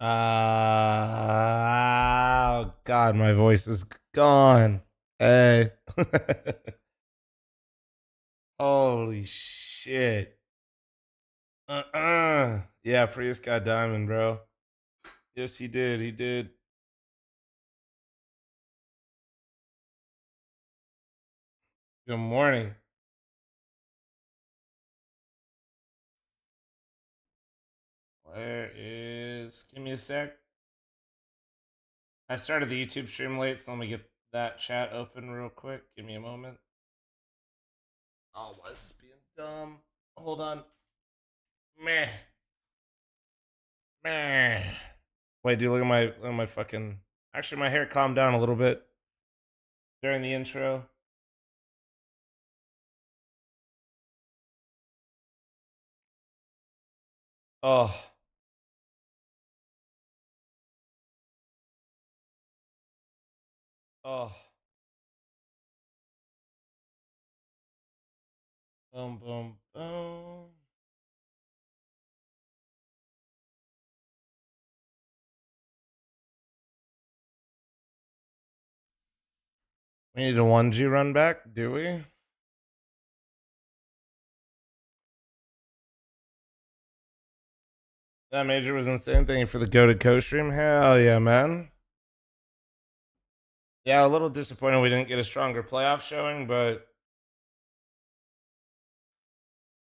Oh God, my voice is gone. Hey. Holy shit. Yeah, Prius got diamond, bro. Yes, he did. He did. Good morning. Where is. Give me a sec. I started the YouTube stream late, so let me get that chat open real quick. Give me a moment. Oh, why is this being dumb? Hold on. Meh. Meh. Wait, dude, look at my fucking. Actually, my hair calmed down a little bit during the intro. Oh. Oh. Boom, boom, boom. We need a 1G run back, do we? That major was insane. Thank you for the go to co stream. Hell yeah, man. Yeah, a little disappointed we didn't get a stronger playoff showing, but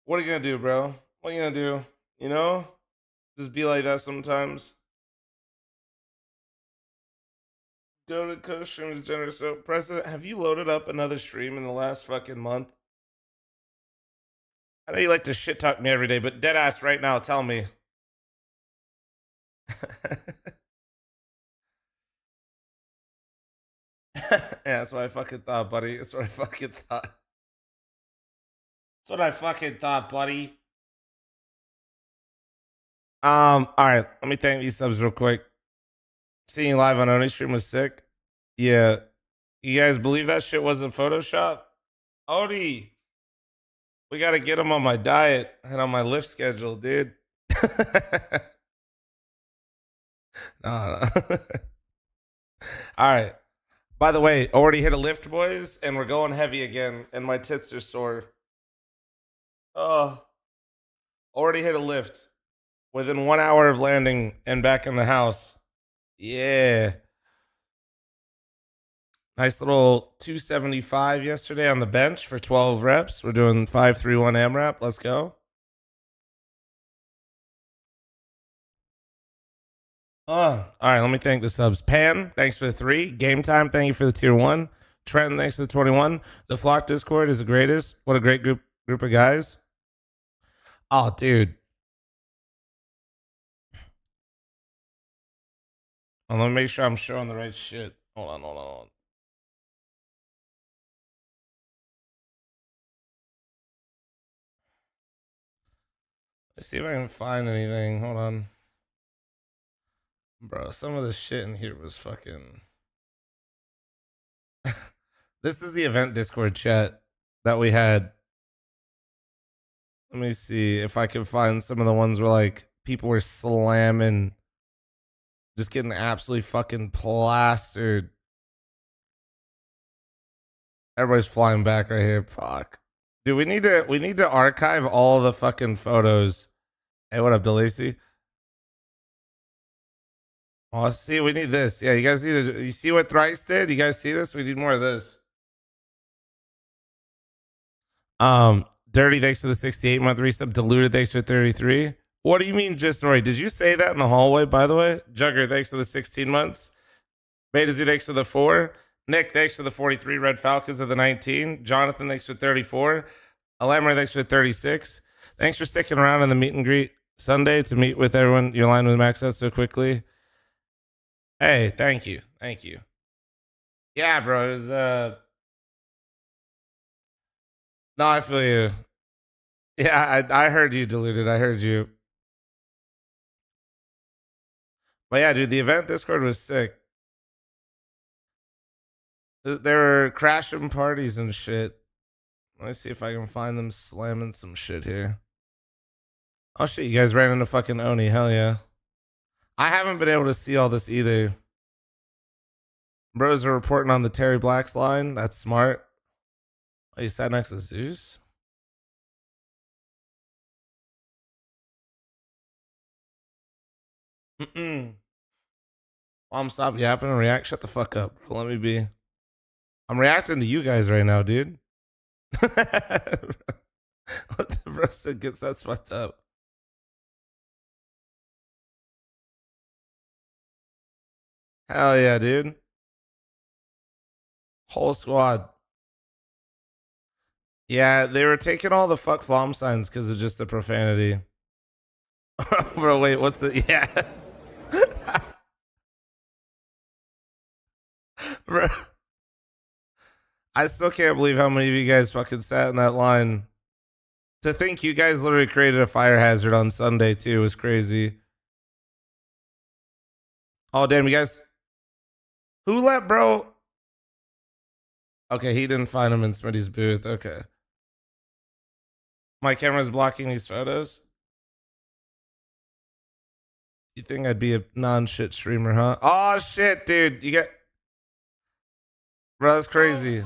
what are you gonna do, bro? What are you gonna do? You know? Just be like that sometimes. Go to co streams, generous. So, President, have you loaded up another stream in the last fucking month? I know you like to shit talk me every day, but dead ass right now, tell me. Yeah, that's what I fucking thought, buddy. That's what I fucking thought. That's what I fucking thought, buddy. All right, let me thank these subs real quick. Seeing you live on Oni stream was sick. Yeah. You guys believe that shit wasn't Photoshop? Oni, we gotta get him on my diet and on my lift schedule, dude. No. All right. By the way, already hit a lift, boys, and we're going heavy again, and my tits are sore. Oh, already hit a lift within 1 hour of landing and back in the house. Yeah. Nice little 275 yesterday on the bench for 12 reps. We're doing 5-3-1 AMRAP. Let's go. All right, let me thank the subs. Pan, thanks for the 3. Game Time, thank you for the tier 1. Trenton, thanks for the 21. The Flock Discord is the greatest. What a great group of guys. Oh, dude. Oh, let me make sure I'm showing the right shit. Hold on. Let's see if I can find anything. Hold on. Bro, some of the shit in here was fucking. This is the event Discord chat that we had. Let me see if I can find some of the ones where like people were slamming, just getting absolutely fucking plastered. Everybody's flying back right here. Fuck. Dude, we need to archive all the fucking photos. Hey, what up, DeLacy? Oh, see, we need this. Yeah, you guys need to. You see what Thrice did? You guys see this? We need more of this. Dirty, thanks for the 68-month resub. Diluted, thanks for 33. What do you mean, just Roy? Did you say that in the hallway, by the way? Jugger, thanks for the 16 months. Beta Z, thanks for the 4. Nick, thanks for the 43. Red Falcons of the 19. Jonathan, thanks for 34. Alamra, thanks for 36. Thanks for sticking around in the meet and greet Sunday to meet with everyone. You're aligned with Max out so quickly. Hey, thank you. Thank you. Yeah, bro. It was, no, I feel you. Yeah, I heard you, Diluted. I heard you. But yeah, dude, the event Discord was sick. There were crashing parties and shit. Let me see if I can find them slamming some shit here. Oh shit, you guys ran into fucking Oni. Hell yeah. I haven't been able to see all this either. Bros are reporting on the Terry Blacks line. That's smart. Oh, you sat next to Zeus? Mom, stop yapping and react. Shut the fuck up, bro. Let me be. I'm reacting to you guys right now, dude. What the bro said gets that's fucked up. Hell yeah, dude. Whole squad. Yeah, they were taking all the fuck flom signs because of just the profanity. Bro, wait, what's the yeah? Bro, I still can't believe how many of you guys fucking sat in that line. To think you guys literally created a fire hazard on Sunday too was crazy. Oh damn, you guys. Who let bro? Okay, he didn't find him in Smitty's booth. Okay. My camera's blocking these photos. You think I'd be a non-shit streamer, huh? Oh shit, dude. You get bro, that's crazy.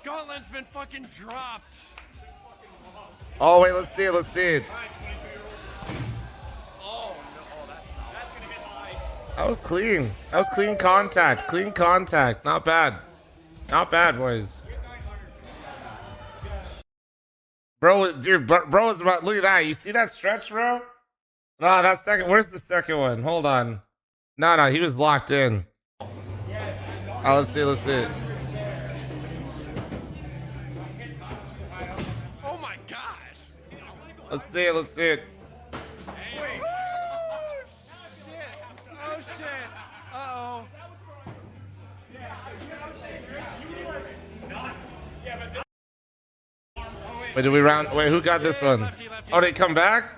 Gauntlet's been fucking dropped. Oh wait, let's see it. Let's see it. Oh no, that's gonna hit high. That was clean. That was clean contact. Clean contact. Not bad. Not bad, boys. Bro, dude, bro is about. Look at that. You see that stretch, bro? No, that second. Where's the second one? Hold on. No, he was locked in. Oh, let's see. Let's see. Oh my gosh. Let's see it. Let's see it. Wait. Shit. Oh shit. Uh-oh. Wait, did we round? Wait, who got this one? Lefty. Oh, they come back?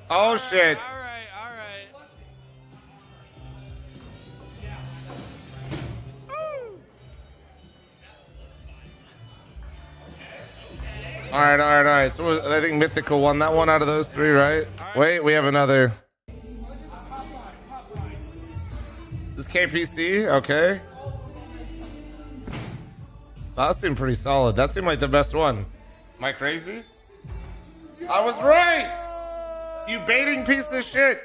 Oh, shit. All right. All right. So I think Mythical won that one out of those three, right? Wait, we have another. This KPC, okay. That seemed pretty solid. That seemed like the best one. Am I crazy? I was right. You baiting piece of shit.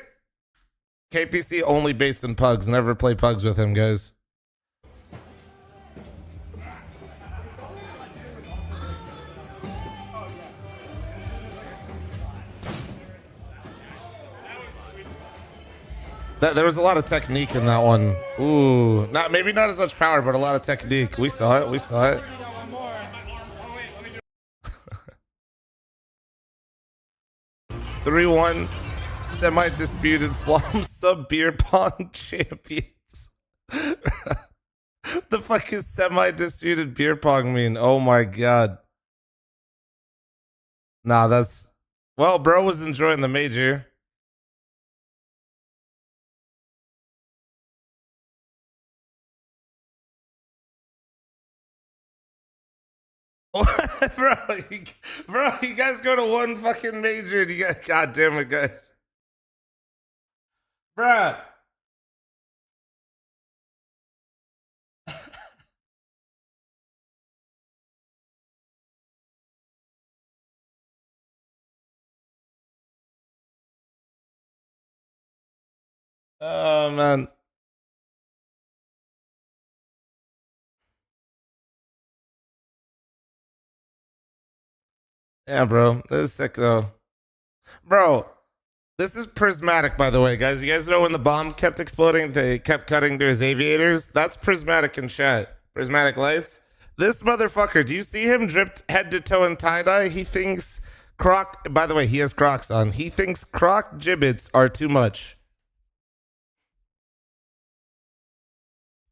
KPC only baits and pugs. Never play pugs with him, guys. There was a lot of technique in that one. Ooh, maybe not as much power, but a lot of technique. We saw it. 3-1 semi-disputed flom sub beer pong champions. The fuck is semi-disputed beer pong mean? Oh my god. Nah, that's well, bro was enjoying the major. bro, you guys go to one fucking major and you got, god damn it, guys. Bruh. Oh, man. Yeah, bro. This is sick, though. Bro, this is prismatic, by the way, guys. You guys know when the bomb kept exploding, they kept cutting to his aviators? That's prismatic in chat. Prismatic lights. This motherfucker, do you see him dripped head to toe in tie-dye? He thinks Croc, by the way, he has Crocs on. He thinks Croc gibbets are too much.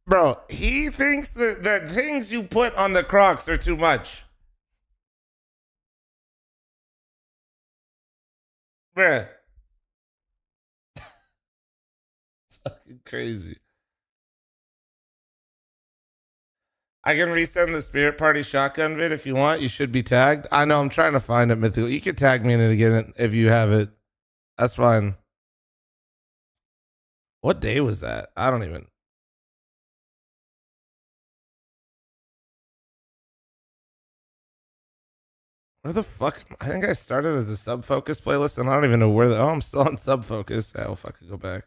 Bro, he thinks that the things you put on the Crocs are too much. Bruh. It's fucking crazy. I can resend the Spirit Party shotgun vid if you want. You should be tagged. I know, I'm trying to find it, Mythical. You can tag me in it again if you have it. That's fine. What day was that? I don't even. Where the fuck? I think I started as a sub focus playlist, and I don't even know where the. Oh, I'm still on sub focus. Yeah, I'll fucking go back.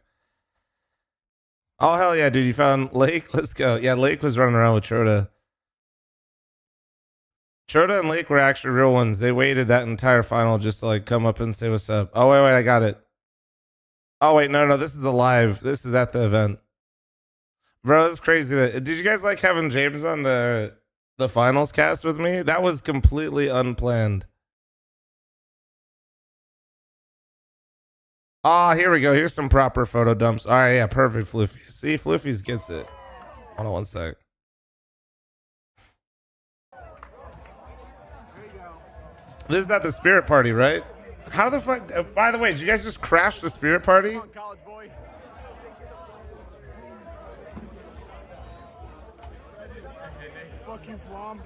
Oh hell yeah, dude! You found Lake. Let's go. Yeah, Lake was running around with Troda. Troda and Lake were actually real ones. They waited that entire final just to like come up and say what's up. Oh wait, I got it. Oh wait, no, this is the live. This is at the event, bro. It's crazy. Did you guys like having James on the finals cast with me? That was completely unplanned. Ah, here we go. Here's some proper photo dumps. All right, yeah, perfect. Floofy. See, Floofy's gets it. Hold on one sec. This is at the spirit party, right? How the fuck? By the way, did you guys just crash the spirit party? College boy. Fuck you, Flom.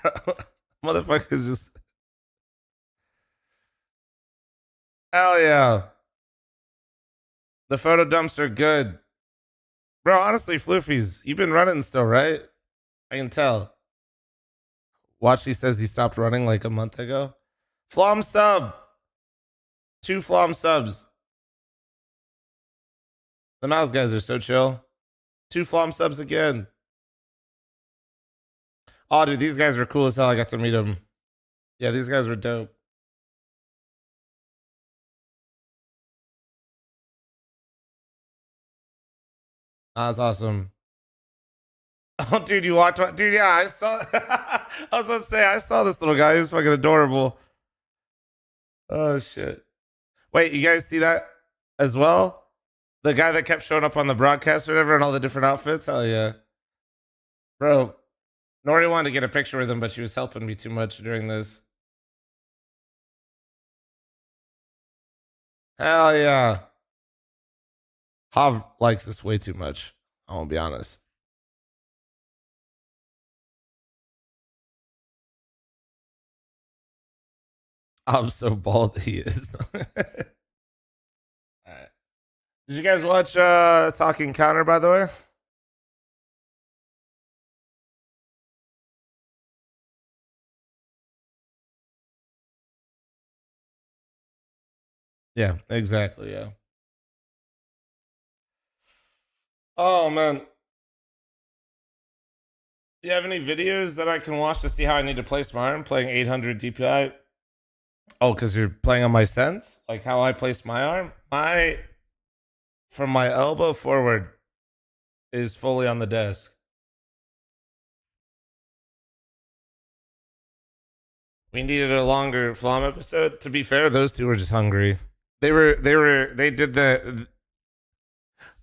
Bro, motherfuckers just. Hell yeah. The photo dumps are good. Bro, honestly, Floofies, you've been running still, right? I can tell. Watch, he says he stopped running like a month ago. Flom sub. 2 Flom subs. The mouse guys are so chill. 2 Flom subs again. Oh, dude, these guys were cool as hell. I got to meet them. Yeah, these guys were dope. That's awesome. Oh, dude, you walked. Dude, yeah, I saw. I was about to say, I saw this little guy. He was fucking adorable. Oh shit! Wait, you guys see that as well? The guy that kept showing up on the broadcast or whatever, and all the different outfits. Hell yeah, bro. Nori wanted to get a picture with him, but she was helping me too much during this. Hell yeah. Hav likes this way too much. I won't be honest. I'm so bald he is. All right. Did you guys watch Talking Counter, by the way? Yeah, exactly. Yeah. Oh man. Do you have any videos that I can watch to see how I need to place my arm playing 800 DPI? Oh, because you're playing on my sense? Like how I place my arm? From my elbow forward is fully on the desk. We needed a longer Flom episode. To be fair, those two were just hungry. They did the,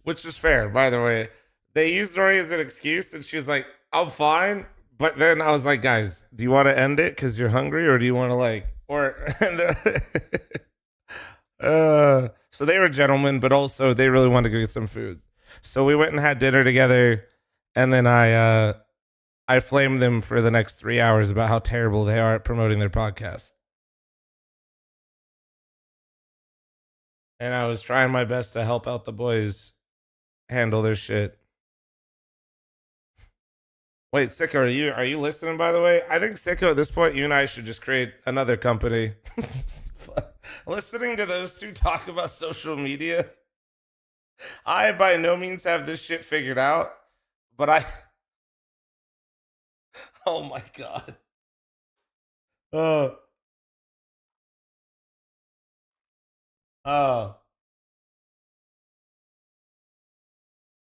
which is fair, by the way. They used Rory as an excuse, and she was like, I'm fine. But then I was like, guys, do you want to end it because you're hungry, or do you want to like, or, so they were gentlemen, but also they really wanted to go get some food. So we went and had dinner together, and then I flamed them for the next 3 hours about how terrible they are at promoting their podcast. And I was trying my best to help out the boys handle their shit. Wait, Sicko, are you listening? By the way, I think Sicko at this point, you and I should just create another company. Listening to those two talk about social media, I by no means have this shit figured out, but I. Oh my god. Oh. Oh.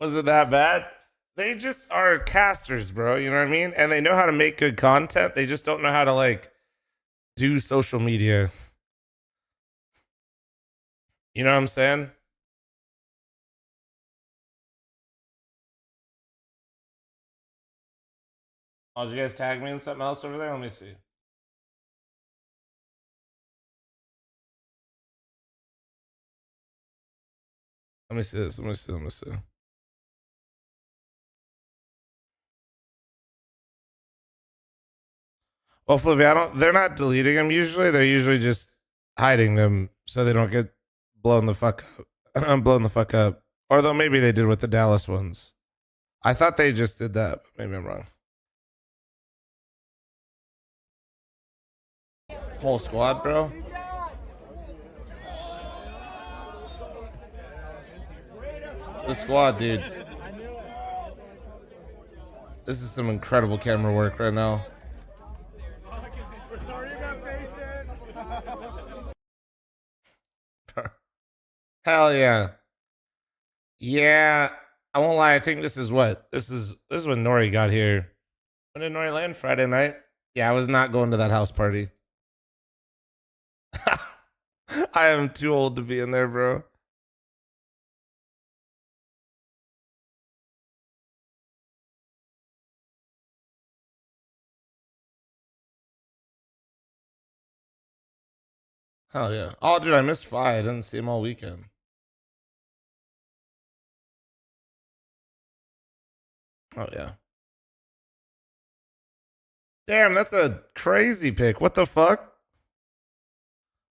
Was it that bad? They just are casters, bro. You know what I mean? And they know how to make good content. They just don't know how to like do social media. You know what I'm saying? Oh, did you guys tag me in something else over there? Let me see. Let me see this. Let me see. Let me see. Well, Flippy, I don't. They're not deleting them usually. They're usually just hiding them so they don't get blown the fuck up. I'm blown the fuck up. Or though maybe they did with the Dallas ones. I thought they just did that. But maybe I'm wrong. Whole squad, bro. The squad, dude. This is some incredible camera work right now. Hell yeah. Yeah. I won't lie, I think this is what? This is when Nori got here. When did Nori land? Friday night? Yeah, I was not going to that house party. I am too old to be in there, bro. Hell yeah. Oh, dude, I missed Fi. I didn't see him all weekend. Oh, yeah. Damn, that's a crazy pick. What the fuck?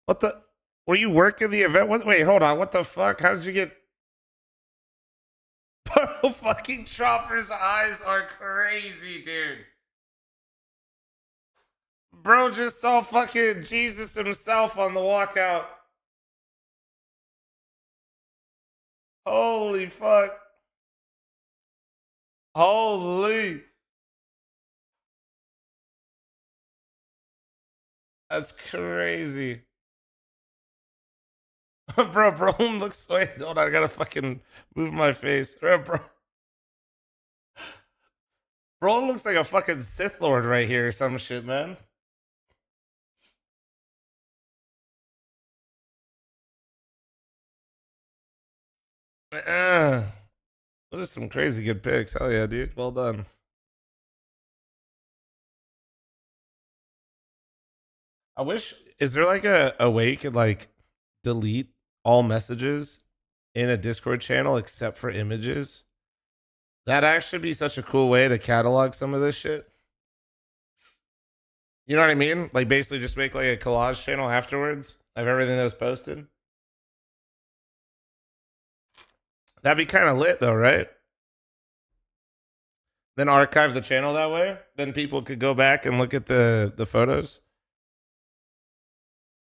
What the? Were you working the event? What? Wait, hold on. What the fuck? How did you get? Bro, fucking Chopper's eyes are crazy, dude. Bro just saw fucking Jesus himself on the walkout. Holy fuck. Holy. That's crazy. bro looks. Wait, hold on. I gotta fucking move my face. Bro looks like a fucking Sith Lord right here or some shit, man. Those are some crazy good picks. Hell yeah, dude. Well done. I wish. Is there like a way you could like delete all messages in a Discord channel except for images? That'd actually be such a cool way to catalog some of this shit. You know what I mean? Like basically just make like a collage channel afterwards of everything that was posted. That'd be kind of lit though, right? Then archive the channel that way. Then people could go back and look at the photos.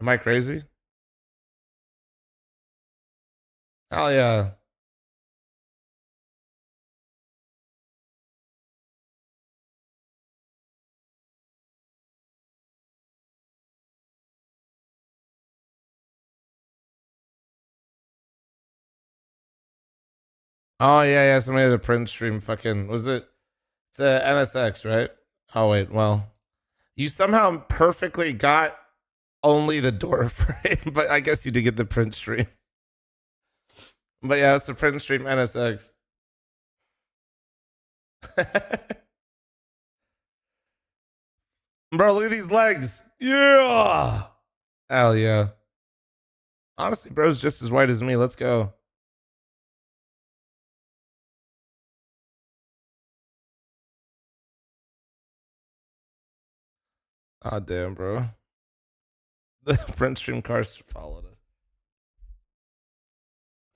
Am I crazy? Hell yeah. Oh yeah. Somebody had a print stream. Fucking was it? It's a NSX, right? Oh wait, well, you somehow perfectly got only the door frame, but I guess you did get the print stream. But yeah, it's the print stream NSX. Bro, look at these legs. Yeah. Hell yeah. Honestly, bro's just as white as me. Let's go. Oh damn, bro. The print stream cars followed us.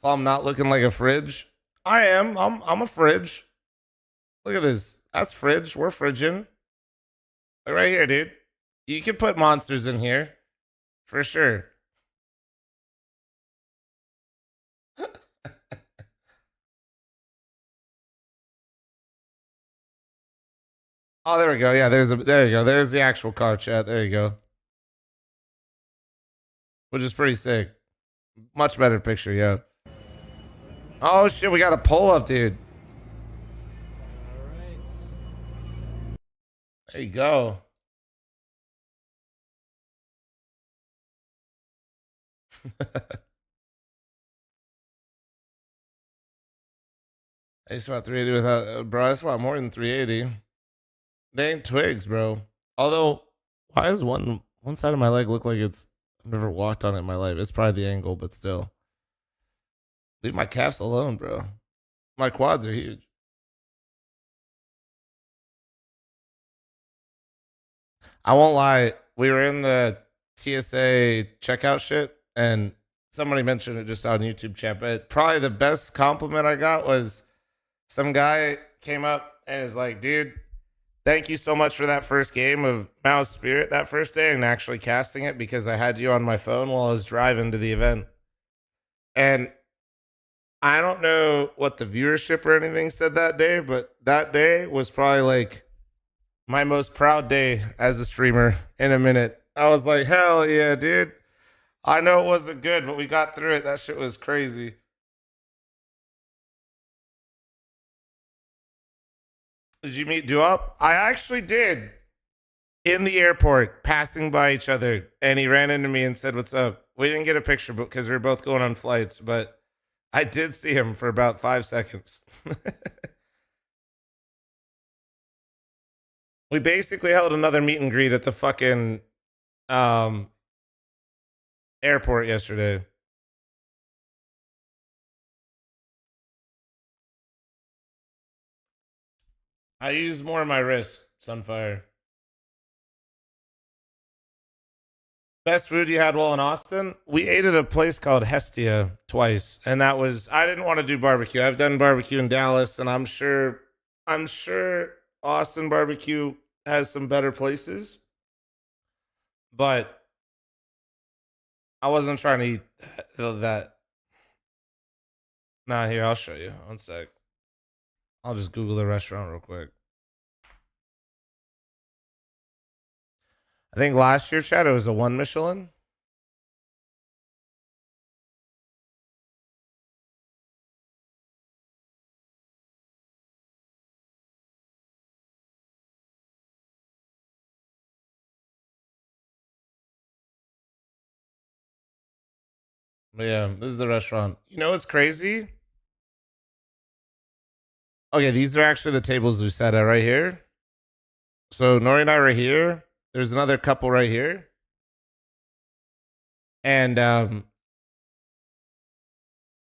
If I'm not looking like a fridge, I am. I'm a fridge. Look at this. That's fridge. We're fridging. Like right here, dude. You can put monsters in here. For sure. Oh, there we go. Yeah, there you go. There's the actual car chat. There you go. Which is pretty sick. Much better picture, yeah. Oh shit, we got a pull up, dude. There you go. I just want 380 without, bro. I just want more than 380. They ain't twigs, bro. Although, why does one side of my leg look like it's? I've never walked on it in my life. It's probably the angle, but still. Leave my calves alone, bro. My quads are huge. I won't lie. We were in the TSA checkout shit, and somebody mentioned it just on YouTube chat. But probably the best compliment I got was some guy came up and is like, "Dude, thank you so much for that first game of Mouse Spirit that first day and actually casting it because I had you on my phone while I was driving to the event." And I don't know what the viewership or anything said that day, but that day was probably like my most proud day as a streamer in a minute. I was like, hell yeah, dude. I know it wasn't good, but we got through it. That shit was crazy. Did you meet Duop? I actually did. In the airport, passing by each other, and he ran into me and said, "What's up?" We didn't get a picture because we were both going on flights, but I did see him for about 5 seconds. We basically held another meet and greet at the fucking airport yesterday. I used more of my wrist, Sunfire. Best food you had while in Austin? We ate at a place called Hestia twice, and that was I didn't want to do barbecue. I've done barbecue in Dallas, and I'm sure Austin barbecue has some better places, but I wasn't trying to eat that. Nah, here I'll show you. One sec. I'll just Google the restaurant real quick. I think last year, Chad, it was a 1 Michelin. But yeah, this is the restaurant. You know what's crazy? Okay, these are actually the tables we sat at right here. So Nori and I were here. There's another couple right here. And I'm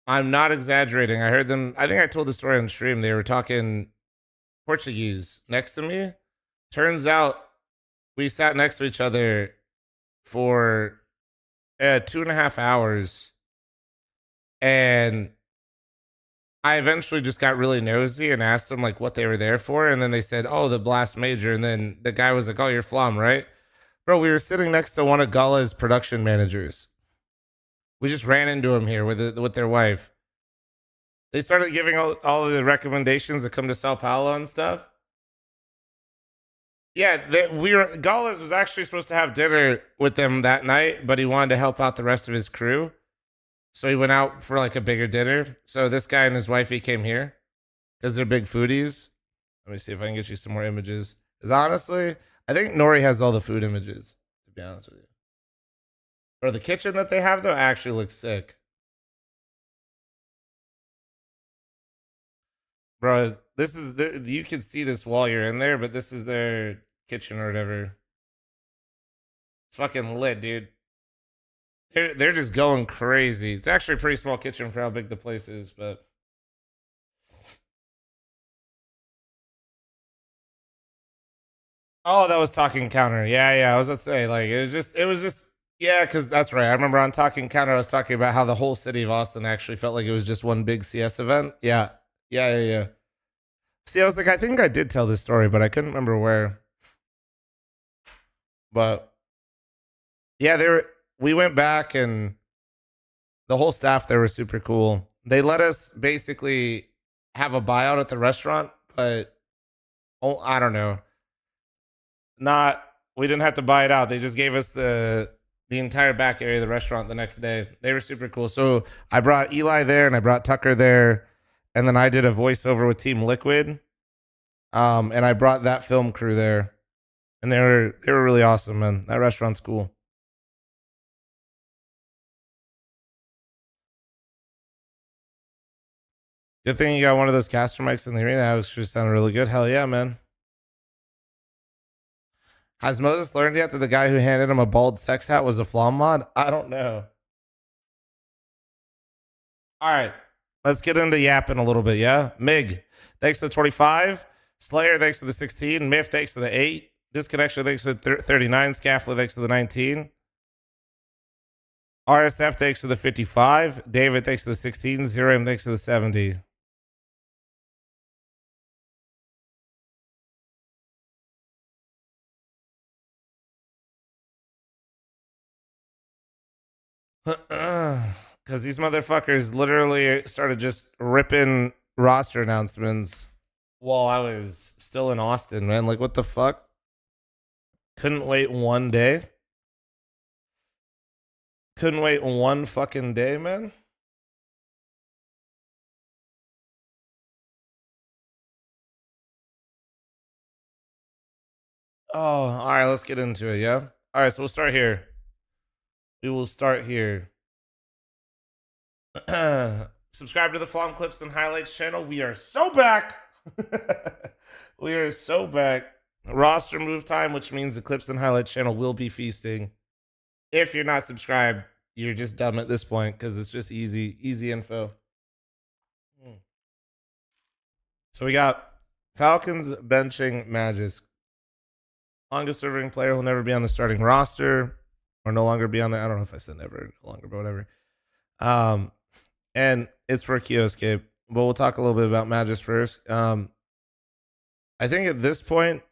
not exaggerating. I heard them. I think I told the story on stream. They were talking Portuguese next to me. Turns out we sat next to each other for 2.5 hours. And I eventually just got really nosy and asked them like what they were there for. And then they said, "Oh, the Blast Major." And then the guy was like, "Oh, you're Flom, right?" Bro, we were sitting next to one of Gala's production managers. We just ran into him here with their wife. They started giving all of the recommendations to come to Sao Paulo and stuff. Yeah, Gala's was actually supposed to have dinner with them that night, but he wanted to help out the rest of his crew. So he went out for like a bigger dinner. So this guy and his wife, he came here because they're big foodies. Let me see if I can get you some more images. Because honestly, I think Nori has all the food images, to be honest with you. Or the kitchen that they have, though, actually looks sick. Bro, you can see this while you're in there, but this is their kitchen or whatever. It's fucking lit, dude. They're just going crazy. It's actually a pretty small kitchen for how big the place is, but oh, that was Talking Counter. Yeah. I was gonna say, like, it was just yeah, because that's right. I remember on Talking Counter, I was talking about how the whole city of Austin actually felt like it was just one big CS event. Yeah. See, I was like, I think I did tell this story, but I couldn't remember where. But yeah, we went back and the whole staff there was super cool. They let us basically have a buyout at the restaurant, but I don't know. We didn't have to buy it out. They just gave us the entire back area of the restaurant the next day. They were super cool. So I brought Eli there and I brought Tucker there, and then I did a voiceover with Team Liquid. And I brought that film crew there. And they were really awesome, man. That restaurant's cool. Good thing you got one of those caster mics in the arena. That was just sounded really good. Hell yeah, man. Has Moses learned yet that the guy who handed him a bald sex hat was a Flom mod? I don't know. All right. Let's get into yapping a little bit, yeah? Mig, thanks to the 25. Slayer, thanks to the 16. Miff, thanks to the 8. Disconnection thanks to the 39. Scaffold thanks to the 19. RSF thanks to the 55. David thanks to the 16. Zerim thanks to the 70. Because these motherfuckers literally started just ripping roster announcements while I was still in Austin, man. Like, what the fuck? Couldn't wait one day. Couldn't wait one fucking day, man. Oh, all right, let's get into it, yeah? All right, so we'll start here. We will start here. Subscribe to the Flom Clips and Highlights channel. We are so back. We are so back. Roster move time, which means the Clips and Highlights channel will be feasting. If you're not subscribed, you're just dumb at this point because it's just easy info. So we got Falcons benching Magisk. Longest serving player will never be on the starting roster or no longer be on there. I don't know if I said never, no longer, but whatever. And it's for Kiosk, but we'll talk a little bit about Magisk first. I think at this point,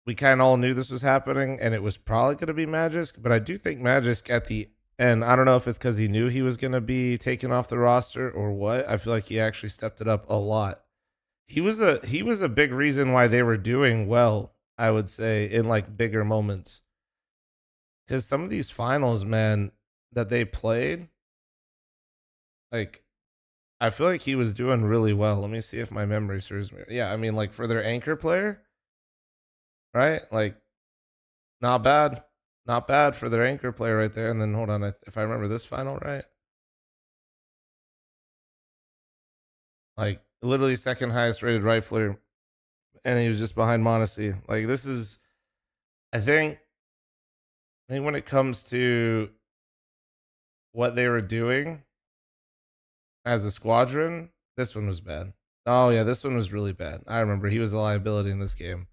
we kind of all knew this was happening, and it was probably going to be Magisk. But I do think Magisk at the end, I don't know if it's because he knew he was going to be taken off the roster or what. I feel like he actually stepped it up a lot. He was a big reason why they were doing well, I would say, in like bigger moments. Because some of these finals, man, that they played, like, I feel like he was doing really well. Let me see if my memory serves me. Yeah, I mean, like for their anchor player, right? Like, not bad. Not bad for their anchor player right there. And then hold on, if I remember this final right. Like, literally second highest rated rifler. And he was just behind Mondesi. Like, this is, I think when it comes to what they were doing as a squadron, this one was bad. Oh, yeah, this one was really bad. I remember he was a liability in this game.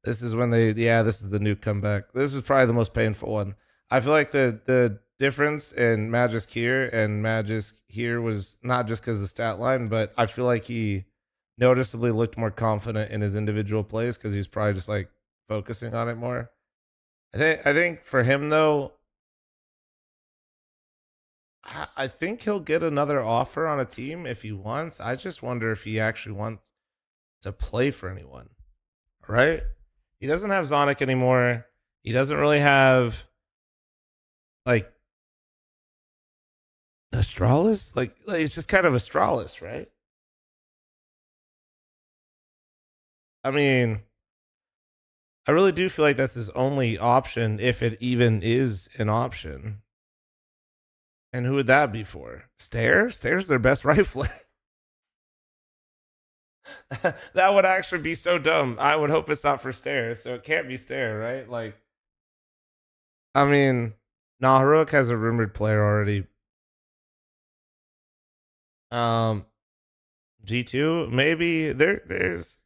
This is when this is the nuke comeback. This was probably the most painful one. I feel like the difference in Magisk here and Magisk here was not just because of the stat line, but I feel like he noticeably looked more confident in his individual plays because he was probably just like focusing on it more. I think for him though, I think he'll get another offer on a team if he wants. I just wonder if he actually wants to play for anyone. Right? He doesn't have Zonic anymore. He doesn't really have like Astralis. Like it's just kind of Astralis, right? I mean, I really do feel like that's his only option, if it even is an option. And who would that be for? Stare? Stare's their best rifler. That would actually be so dumb. I would hope it's not for Stare, so it can't be Stare, right? Like, I mean, Heroic has a rumored player already. G2, maybe there's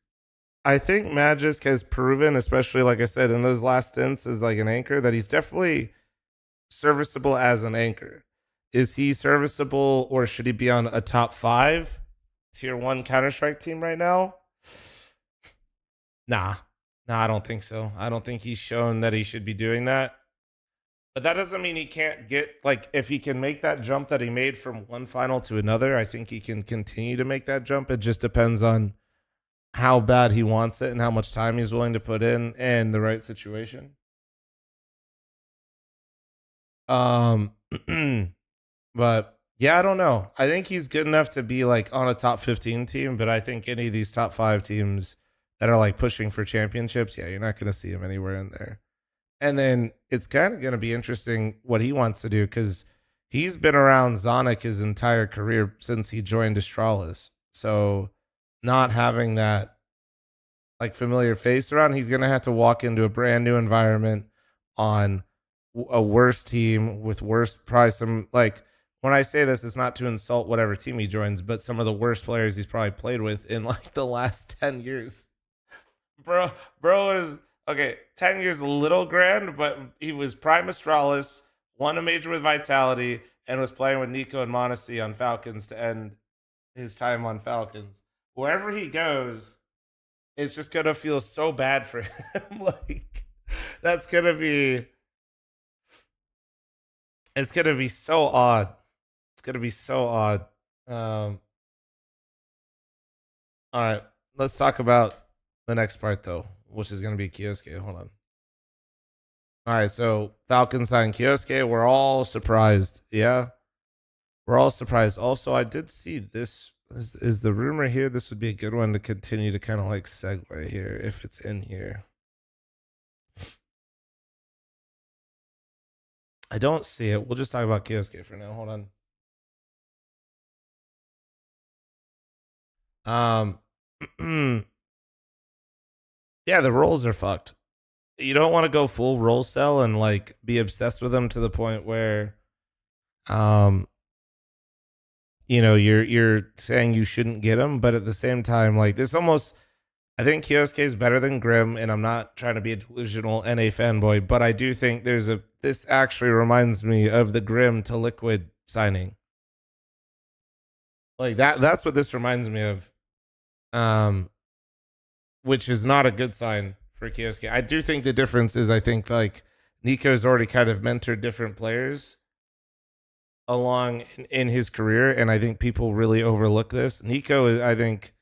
I think Magisk has proven, especially like I said in those last stints as like an anchor, that he's definitely serviceable as an anchor. Is he serviceable, or should he be on a top 5 tier 1 Counter-Strike team right now? Nah, I don't think so. I don't think he's shown that he should be doing that. But that doesn't mean he can't get, like, if he can make that jump that he made from one final to another, I think he can continue to make that jump. It just depends on how bad he wants it and how much time he's willing to put in and the right situation. But yeah, I don't know. I think he's good enough to be like on a top 15 team, but I think any of these top 5 teams that are like pushing for championships, yeah, you're not going to see him anywhere in there. And then it's kind of going to be interesting what he wants to do, because he's been around Zonic his entire career since he joined Astralis. So not having that like familiar face around, he's going to have to walk into a brand new environment on a worse team with worse, probably some, like, when I say this, it's not to insult whatever team he joins, but some of the worst players he's probably played with in like the last 10 years. Bro is, Okay, 10 years a little grand, but he was Prime Astralis, won a major with Vitality, and was playing with Nico and Mondesi on Falcons to end his time on Falcons. Wherever he goes, it's just gonna feel so bad for him. Like that's gonna be it's gonna be so odd. It's gonna be so odd. All right, let's talk about the next part though, which is gonna be Kiosk. Hold on. All right, so Falcons signed Kiosk. We're all surprised. Yeah, we're all surprised. Also, I did see this. Is the rumor here? This would be a good one to continue to kind of like segue here if it's in here. I don't see it. We'll just talk about Kiosk for now. Hold on. Yeah, the roles are fucked. You don't want to go full role sell and like be obsessed with them to the point where you're saying you shouldn't get them, but at the same time, like this almost, I think Kiosk is better than Grim, and I'm not trying to be a delusional NA fanboy, but I do think this actually reminds me of the Grim to Liquid signing. Like that's what this reminds me of. Which is not a good sign for Kiosk. I do think the difference is I think like Nico's already kind of mentored different players along in his career, and I think people really overlook this. Nico is, I think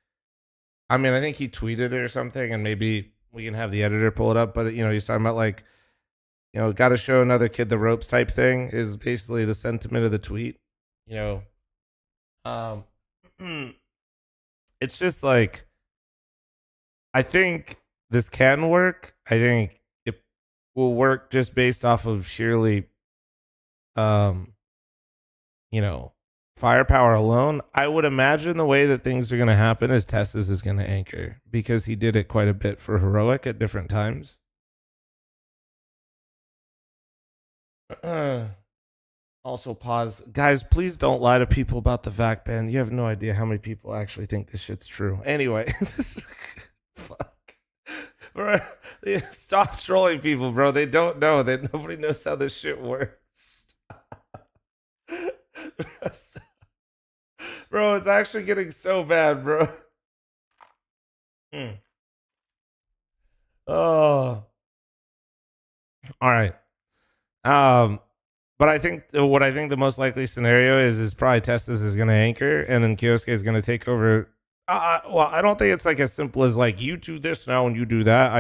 he tweeted it or something, and maybe we can have the editor pull it up, but he's talking about like, got to show another kid the ropes type thing is basically the sentiment of the tweet. It's just like, I think this can work. I think it will work just based off of sheerly, firepower alone. I would imagine the way that things are going to happen is Tessus is going to anchor because he did it quite a bit for Heroic at different times. Also, pause. Guys, please don't lie to people about the VAC ban. You have no idea how many people actually think this shit's true. Anyway. Fuck. Bro, stop trolling people, bro. They don't know. Nobody knows how this shit works. Bro, it's actually getting so bad, bro. Oh. All right. But I think the most likely scenario is probably Testus is going to anchor, and then Kiosk is going to take over. Well, I don't think it's like as simple as like you do this now and you do that.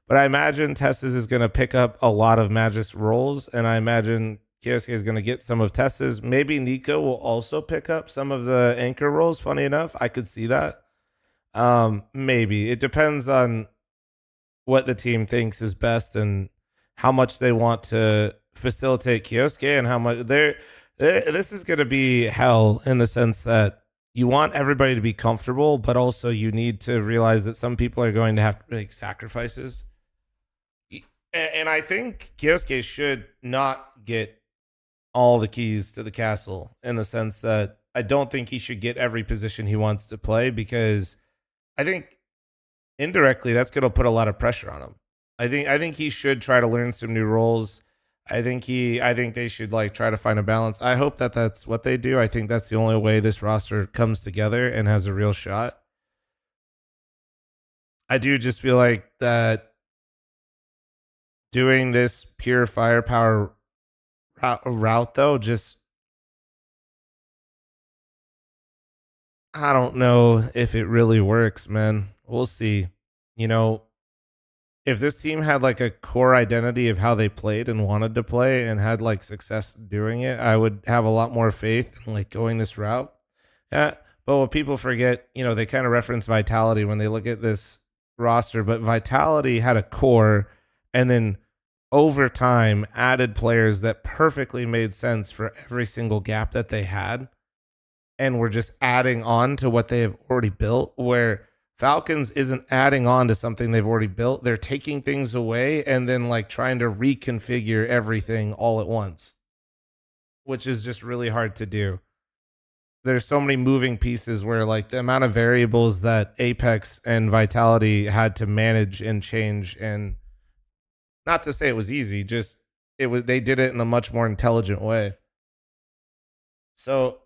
But I imagine Testus is going to pick up a lot of Magisk roles, and I imagine Kiosk is going to get some of Tessus. Maybe Nico will also pick up some of the anchor roles. Funny enough, I could see that. Maybe it depends on what the team thinks is best and how much they want to facilitate Kiosk and how much this is going to be hell in the sense that you want everybody to be comfortable, but also you need to realize that some people are going to have to make sacrifices. And I think Kiosk should not get all the keys to the castle in the sense that I don't think he should get every position he wants to play, because I think indirectly that's going to put a lot of pressure on him. I think he should try to learn some new roles. I think they should like try to find a balance. I hope that that's what they do. I think that's the only way this roster comes together and has a real shot. I do just feel like that doing this pure firepower route though, just I don't know if it really works, man. We'll see. If this team had like a core identity of how they played and wanted to play and had like success doing it, I would have a lot more faith in like going this route. But what people forget, they kind of reference Vitality when they look at this roster, but Vitality had a core and then over time added players that perfectly made sense for every single gap that they had and were just adding on to what they have already built, where Falcons isn't adding on to something they've already built. They're taking things away and then like trying to reconfigure everything all at once, which is just really hard to do. there's so many moving pieces where like the amount of variables that Apex and Vitality had to manage and change, and not to say it was easy, just it was they did it in a much more intelligent way. So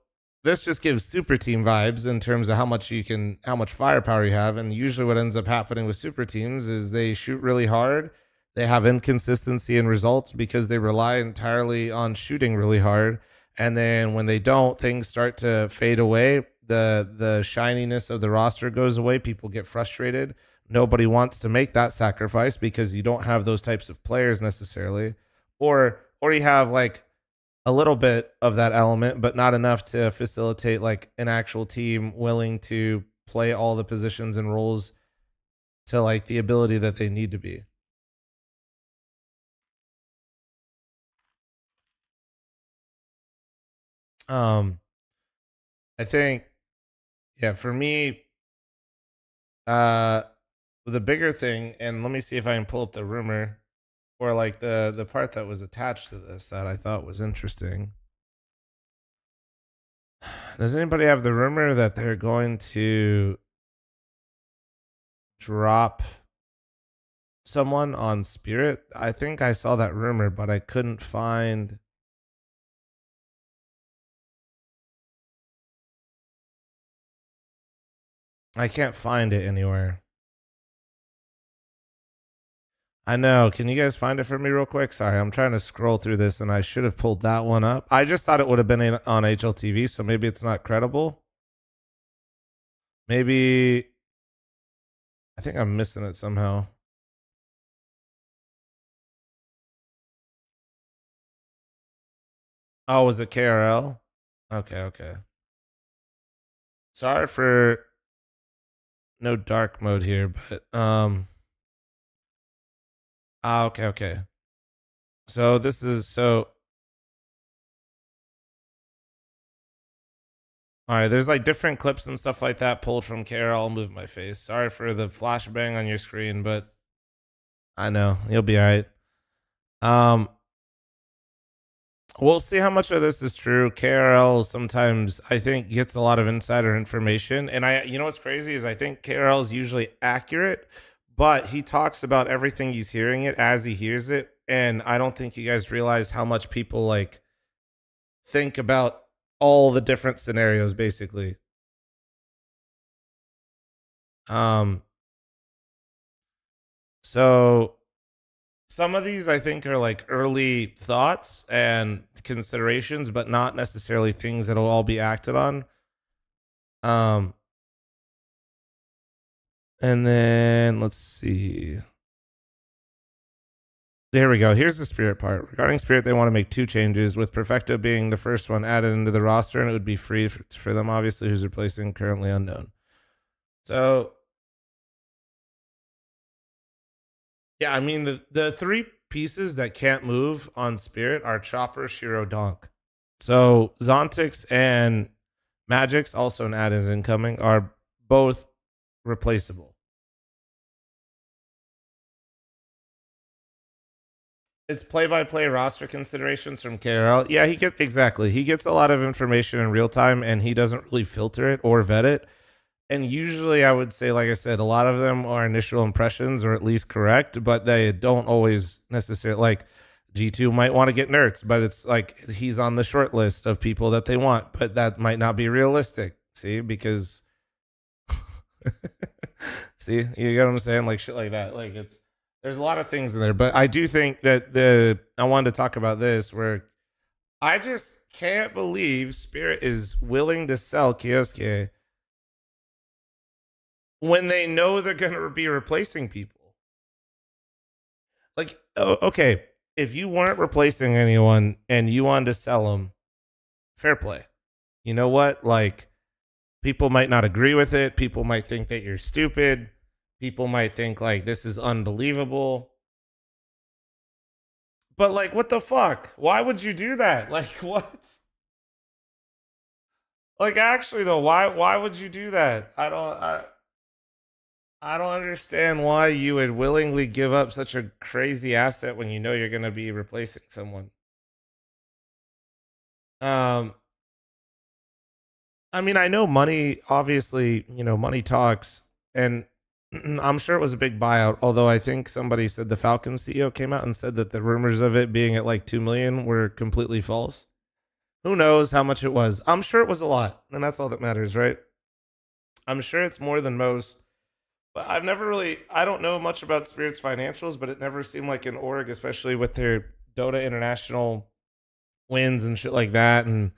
this just gives super team vibes in terms of how much firepower you have. And usually what ends up happening with super teams is they shoot really hard. They have inconsistency in results because they rely entirely on shooting really hard. And then when they don't, things start to fade away. The shininess of the roster goes away. People get frustrated. Nobody wants to make that sacrifice because you don't have those types of players necessarily. Or you have like a little bit of that element, but not enough to facilitate like an actual team willing to play all the positions and roles to like the ability that they need to be. Um, I think, yeah, for me, uh, the bigger thing, and let me see if I can pull up the rumor or like the part that was attached to this that I thought was interesting. Does anybody have the rumor that they're going to drop someone on Spirit? I think I saw that rumor, but I couldn't find. I can't find it anywhere. I know. Can you guys find it for me real quick? Sorry, I'm trying to scroll through this and I should have pulled that one up. I just thought it would have been on HLTV, so maybe it's not credible. Maybe I think I'm missing it somehow. Oh, was it KRL? Okay, okay. Sorry for no dark mode here, but okay, okay. So this is so all right, there's like different clips and stuff like that pulled from KRL. I'll move my face. Sorry for the flashbang on your screen, but I know you'll be all right. Um, we'll see how much of this is true. KRL sometimes I think gets a lot of insider information, and you know what's crazy is I think KRL is usually accurate, but he talks about everything he's hearing it as he hears it, and I don't think you guys realize how much people like think about all the different scenarios basically. Um, so some of these I think are like early thoughts and considerations, but not necessarily things that'll all be acted on. Um, and then let's see. There we go. Here's the Spirit part. Regarding Spirit, they want to make two changes, with Perfecto being the first one added into the roster, and it would be free for them, obviously, who's replacing currently unknown. So, yeah, I mean, the three pieces that can't move on Spirit are Chopper, Shiro, Donk. So, Zontix and Magisk, also an add is incoming, are both replaceable. It's play-by-play roster considerations from KRL. Yeah, he gets a lot of information in real time, and he doesn't really filter it or vet it. And usually, I would say, like I said, a lot of them are initial impressions or at least correct, but they don't always necessarily like. G2 might want to get Nerds, but it's like he's on the short list of people that they want, but that might not be realistic. See, because see, you get what I'm saying? Like shit like that. Like there's a lot of things in there, but I do think that I wanted to talk about this where I just can't believe Spirit is willing to sell Kiosk when they know they're going to be replacing people. Like, oh, okay, if you weren't replacing anyone and you wanted to sell them, fair play. You know what? Like, people might not agree with it. People might think that you're stupid. People might think, like, this is unbelievable. But, like, what the fuck? Why would you do that? Like, what? Like, actually, though, why would you do that? I don't understand why you would willingly give up such a crazy asset when you know you're going to be replacing someone. Um, I mean, I know money, obviously, money talks, and I'm sure it was a big buyout. Although I think somebody said the Falcons CEO came out and said that the rumors of it being at like 2 million were completely false. Who knows how much it was? I'm sure it was a lot, and that's all that matters, right? I'm sure it's more than most. But I don't know much about Spirit's financials, but it never seemed like an org, especially with their Dota International wins and shit like that. And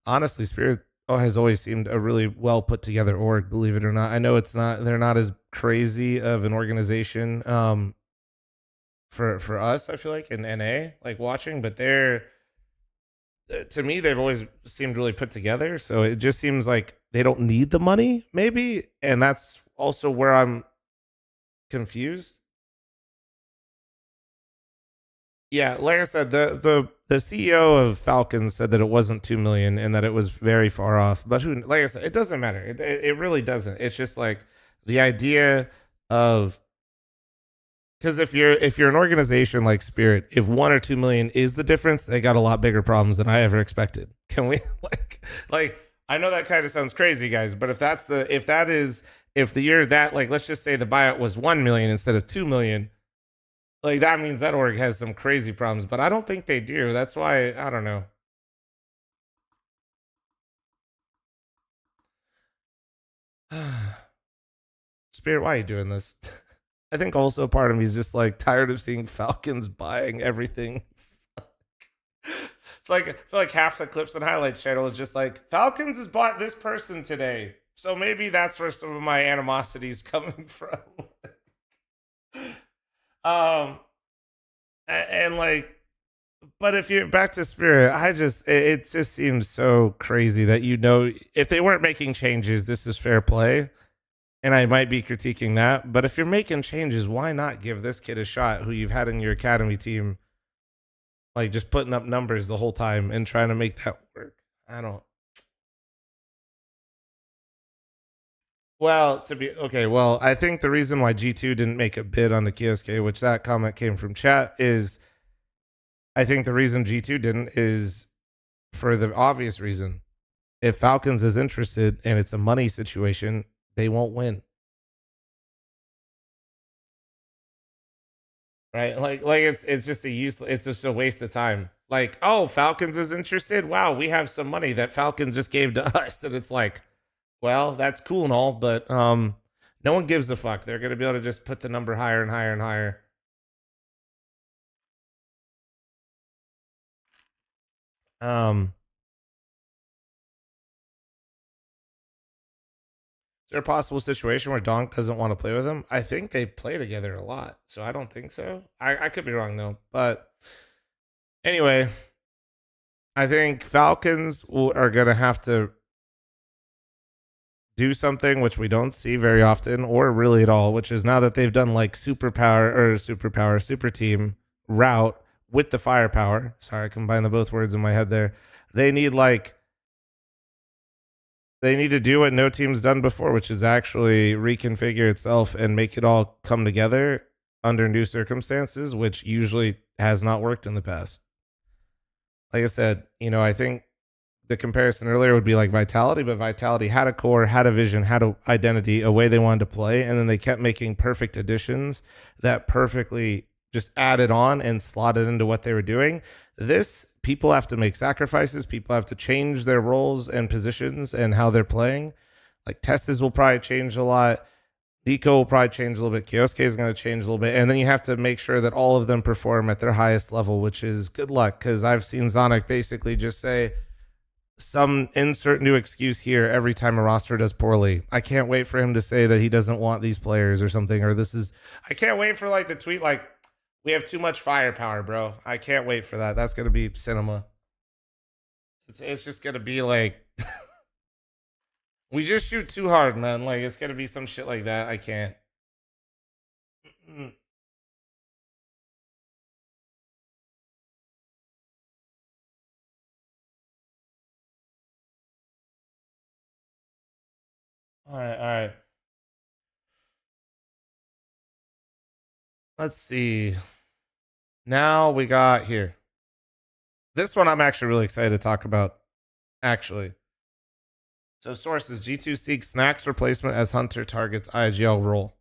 honestly, Spirit has always seemed a really well put together org, believe it or not. I know they're not as crazy of an organization for us, I feel like, in NA, like watching, but they're, to me, they've always seemed really put together. So it just seems like they don't need the money, maybe. And that's also where I'm confused. Yeah, like I said, the CEO of Falcons said that it wasn't 2 million and that it was very far off. But who, like I said, it doesn't matter. It really doesn't. It's just like the idea of, because if you're an organization like Spirit, if 1 or 2 million is the difference, they got a lot bigger problems than I ever expected. Can we like I know that kind of sounds crazy, guys, but if the year that, like, let's just say the buyout was 1 million instead of 2 million, like that means that org has some crazy problems, but I don't think they do. That's why I don't know. Spirit, why are you doing this? I think also part of me is just like tired of seeing Falcons buying everything. It's like I feel like half the clips and highlights channel is just like Falcons has bought this person today. So maybe that's where some of my animosity is coming from. um and like, but if you're back to Spirit, it just seems so crazy that, if they weren't making changes, this is fair play. And I might be critiquing that. But if you're making changes, why not give this kid a shot who you've had in your academy team, like just putting up numbers the whole time and trying to make that work? I don't. Well, I think the reason why G2 didn't make a bid on the Kiosk, which that comment came from chat, is I think the reason G2 didn't is for the obvious reason. If Falcons is interested and it's a money situation, they won't win. Right? Like it's just it's just a waste of time. Like, oh, Falcons is interested. Wow, we have some money that Falcons just gave to us. And it's like, well, that's cool and all, but no one gives a fuck. They're gonna be able to just put the number higher and higher and higher. Um Is there a possible situation where Donk doesn't want to play with him? I think they play together a lot, so I don't think so. I could be wrong though. But anyway, I think are going to have to do something which we don't see very often or really at all, which is now that they've done like super team route with the firepower. Sorry, I combined the both words in my head there. They need to do what no team's done before, which is actually reconfigure itself and make it all come together under new circumstances, which usually has not worked in the past. Like I said, I think the comparison earlier would be like Vitality, but Vitality had a core, had a vision, had an identity, a way they wanted to play, and then they kept making perfect additions that perfectly just added on and slotted into what they were doing. This, people have to make sacrifices. People have to change their roles and positions and how they're playing. Like Testas will probably change a lot. Nico will probably change a little bit. Kiosk is going to change a little bit. And then you have to make sure that all of them perform at their highest level, which is good luck. Because I've seen Zonic basically just say some insert new excuse here every time a roster does poorly. I can't wait for him to say that he doesn't want these players or something. Or I can't wait for like the tweet like, we have too much firepower, bro. I can't wait for that. That's going to be cinema. It's just going to be like, we just shoot too hard, man. Like, it's going to be some shit like that. I can't. All right, all right. Let's see. Now we got here. This one I'm actually really excited to talk about, actually. So sources, G2 seeks Snacks replacement as Hunter targets IGL role.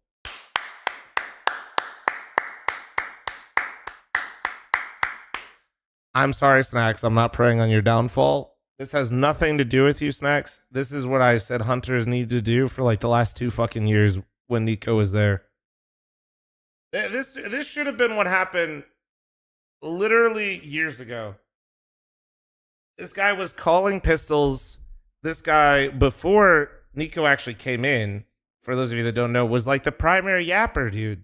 I'm sorry, Snacks. I'm not preying on your downfall. This has nothing to do with you, Snacks. This is what I said hunters need to do for like the last 2 fucking years when Nico was there. This should have been what happened literally years ago. This guy was calling pistols. This guy, before Nico actually came in, for those of you that don't know, was like the primary yapper, dude.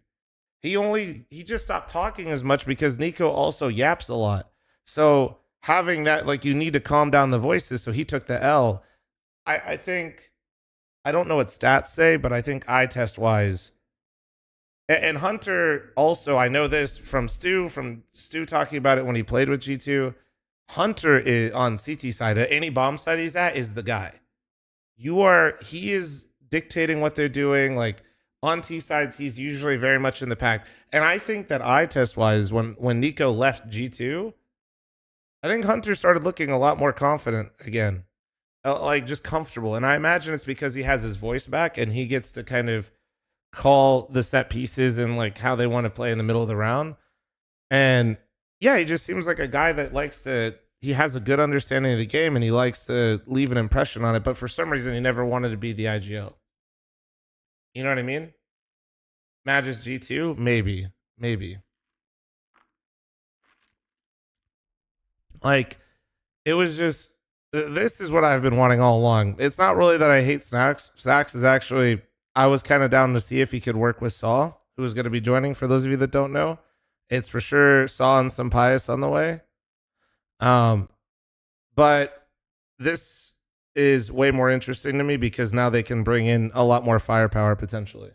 He just stopped talking as much because Nico also yaps a lot. So having that, like, you need to calm down the voices. So he took the L. I think, I don't know what stats say, but I think eye test wise. And Hunter also, I know this from Stu talking about it when he played with G2. Hunter is on CT side, at any bomb site he's at, is the guy. He is dictating what they're doing. Like on T sides, he's usually very much in the pack. And I think that eye test wise, when Nico left G2, I think Hunter started looking a lot more confident again, like just comfortable. And I imagine it's because he has his voice back and he gets to kind of call the set pieces and like how they want to play in the middle of the round. And yeah, he just seems like a guy that he has a good understanding of the game and he likes to leave an impression on it. But for some reason, he never wanted to be the IGL. You know what I mean? Magisk G2? Maybe. Like, it was just, this is what I've been wanting all along. It's not really that I hate Snacks. Snacks is actually, I was kind of down to see if he could work with Saw, who is going to be joining, for those of you that don't know. It's for sure Saw and some Pius on the way. But this is way more interesting to me because now they can bring in a lot more firepower potentially.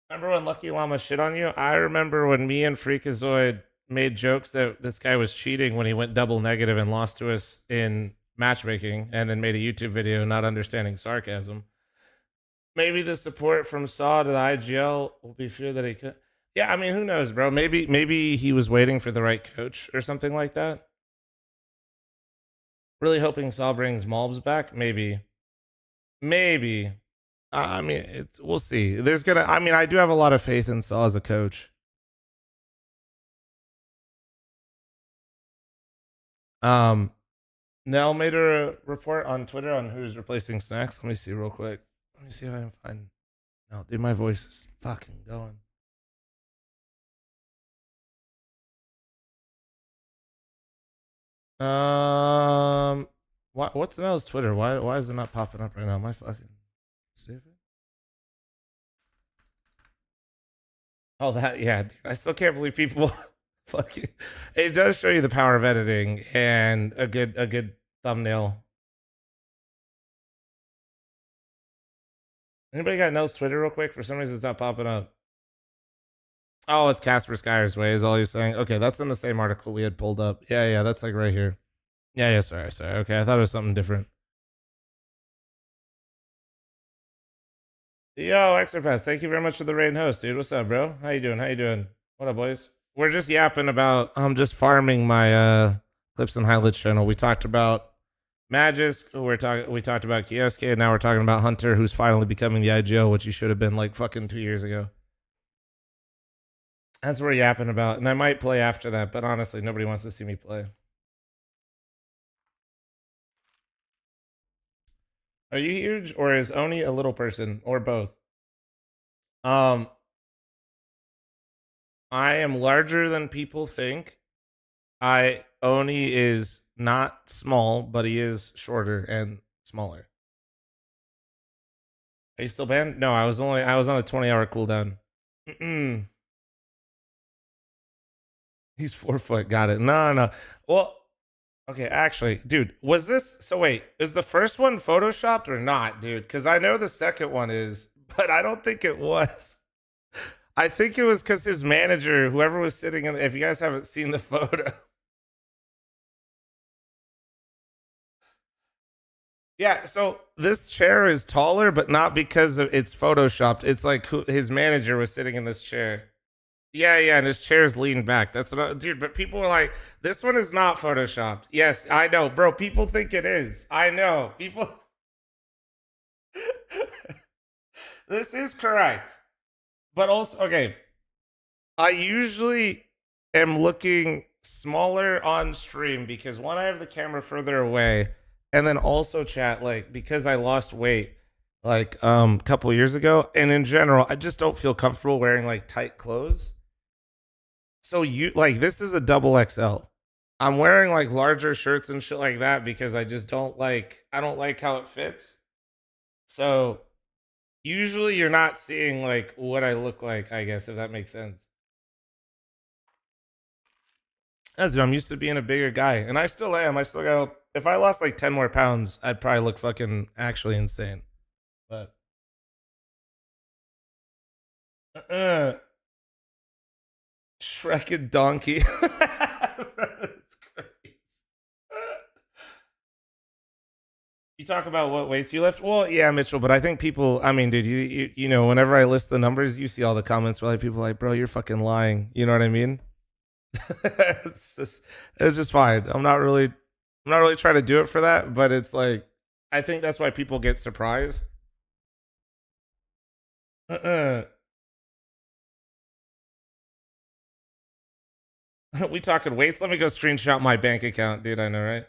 Remember when Lucky Llama shit on you? I remember when me and Freakazoid made jokes that this guy was cheating when he went double negative and lost to us in matchmaking, and then made a YouTube video not understanding sarcasm. Maybe the support from Saw to the IGL will be fear that he could. Yeah, I mean, who knows, bro? Maybe he was waiting for the right coach or something like that. Really hoping Saw brings Mongolz back. Maybe. I mean, we'll see. I do have a lot of faith in Saw as a coach. Nell made a report on Twitter on who's replacing Snacks. Let me see real quick. Let me see if I can find. No, dude, my voice is fucking going. What's Nell's Twitter? Why is it not popping up right now? My fucking stupid. Oh, yeah, dude, I still can't believe people. Fucking, it does show you the power of editing and a good thumbnail. Anybody got Nell's Twitter real quick? For some reason, it's not popping up. Oh, it's Casper Skyer's Way is all you're saying. Okay, that's in the same article we had pulled up. Yeah, that's like right here. Yeah, sorry. Okay, I thought it was something different. Yo, Exerpass, thank you very much for the raid and host, dude. What's up, bro? How you doing? What up, boys? We're just yapping about, I'm just farming my clips and highlights channel. We talked about Magisk, we talked about Kiosk, and now we're talking about Hunter, who's finally becoming the IGL, which he should have been like fucking 2 years ago. That's what we're yapping about. And I might play after that, but honestly, nobody wants to see me play. Are you huge, or is Oni a little person, or both? I am larger than people think. Oni is not small, but he is shorter and smaller. Are you still banned? No, I was on a 20-hour cooldown. He's 4 foot. Got it. No. Well, okay, actually, dude, was this? So wait, is the first one photoshopped or not, dude? Because I know the second one is, but I don't think it was. I think it was because his manager, whoever was sitting in, if you guys haven't seen the photo. Yeah, so this chair is taller, but not because it's photoshopped. It's like his manager was sitting in this chair. Yeah, and his chair's leaned back. That's what dude, but people were like, this one is not photoshopped. Yes, I know, bro. People think it is. I know. People This is correct. But also, okay, I usually am looking smaller on stream because one, I have the camera further away, and then also chat, like, because I lost weight like a couple years ago, and in general, I just don't feel comfortable wearing like tight clothes. So you like this is a double XL. I'm wearing like larger shirts and shit like that because I don't like how it fits. So usually you're not seeing like what I look like, I guess, if that makes sense. As I'm used to being a bigger guy, and I still am. I still got. If I lost like 10 more pounds, I'd probably look fucking actually insane. But Shrek and Donkey. That's crazy. You talk about what weights you lift. Well, yeah, Mitchell, but I think people. I mean, dude, you know, whenever I list the numbers, you see all the comments where like people are like, bro, you're fucking lying. You know what I mean? It's just fine. I'm not really trying to do it for that, but it's like I think that's why people get surprised. We talking weights? Let me go screenshot my bank account, dude. I know, right?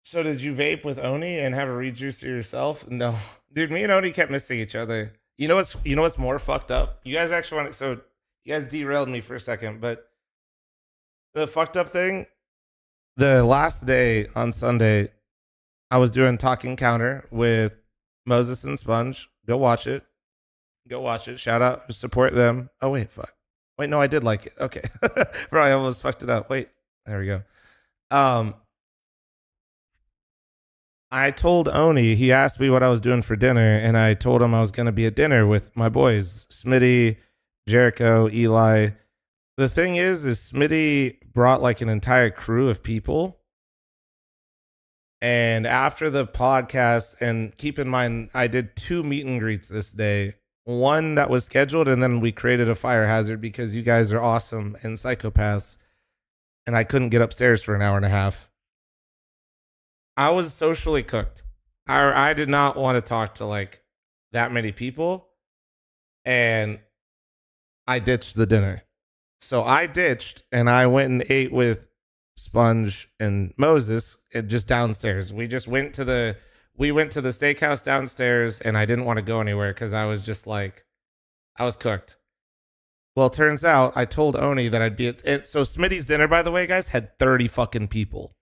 So did you vape with Oni and have a rejuicer yourself? No, dude. Me and Oni kept missing each other. You know what's more fucked up? You guys actually want to, so you guys derailed me for a second, but the fucked up thing. The last day on Sunday, I was doing Talking Counter with Moses and Sponge. Go watch it. Go watch it. Shout out, support them. Oh wait, fuck. Wait, no, I did like it. Okay, bro, I almost fucked it up. Wait, there we go. Um, I told Oni, he asked me what I was doing for dinner, and I told him I was going to be at dinner with my boys, Smitty, Jericho, Eli. The thing is Smitty brought like an entire crew of people. And after the podcast, and keep in mind, I did 2 meet and greets this day. One that was scheduled, and then we created a fire hazard because you guys are awesome and psychopaths. And I couldn't get upstairs for an hour and a half. I was socially cooked. I did not want to talk to like that many people, and I ditched the dinner. So I ditched and I went and ate with Sponge and Moses and just downstairs. We went to the steakhouse downstairs, and I didn't want to go anywhere because I was just like I was cooked. Well, it turns out I told Oni that I'd be at it. So Smitty's dinner, by the way, guys, had 30 fucking people.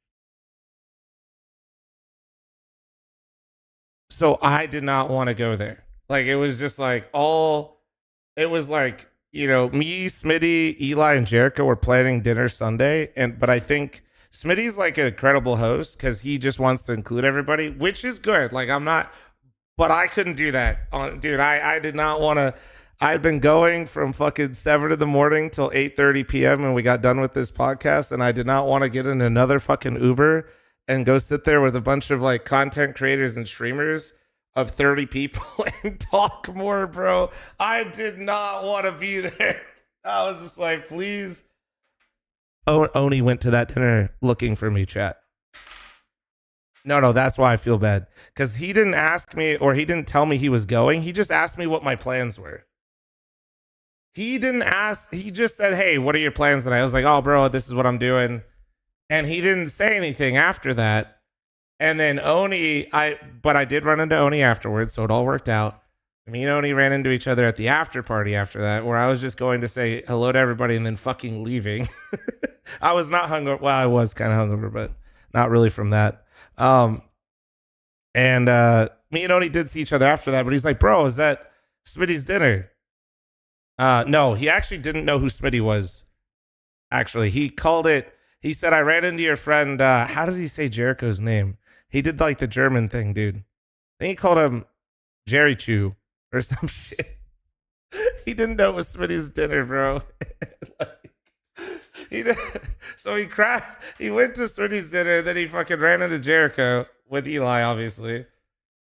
So I did not want to go there. Like it was just like it was like, you know, me, Smitty, Eli, and Jericho were planning dinner Sunday. But I think Smitty's like an incredible host because he just wants to include everybody, which is good. Like I'm not, but I couldn't do that. Dude, I did not want to. I'd been going from fucking 7 in the morning till 8:30 p.m. and we got done with this podcast, and I did not want to get in another fucking Uber and go sit there with a bunch of like content creators and streamers of 30 people and talk more, bro. I did not want to be there. I was just like, please. Oni went to that dinner looking for me, chat. No, that's why I feel bad. Because he didn't ask me, or he didn't tell me he was going. He just asked me what my plans were. He didn't ask. He just said, hey, what are your plans tonight? I was like, oh, bro, this is what I'm doing. And he didn't say anything after that. And then but I did run into Oni afterwards, so it all worked out. Me and Oni ran into each other at the after party after that, where I was just going to say hello to everybody and then fucking leaving. I was not hungover. Well, I was kind of hungover, but not really from that. And me and Oni did see each other after that, but he's like, bro, is that Smitty's dinner? No, he actually didn't know who Smitty was. Actually, he called it. He said, I ran into your friend. How did he say Jericho's name? He did like the German thing, dude. I think he called him Jerry Chew or some shit. He didn't know it was Smitty's dinner, bro. So he went to Smitty's dinner, then he fucking ran into Jericho with Eli, obviously.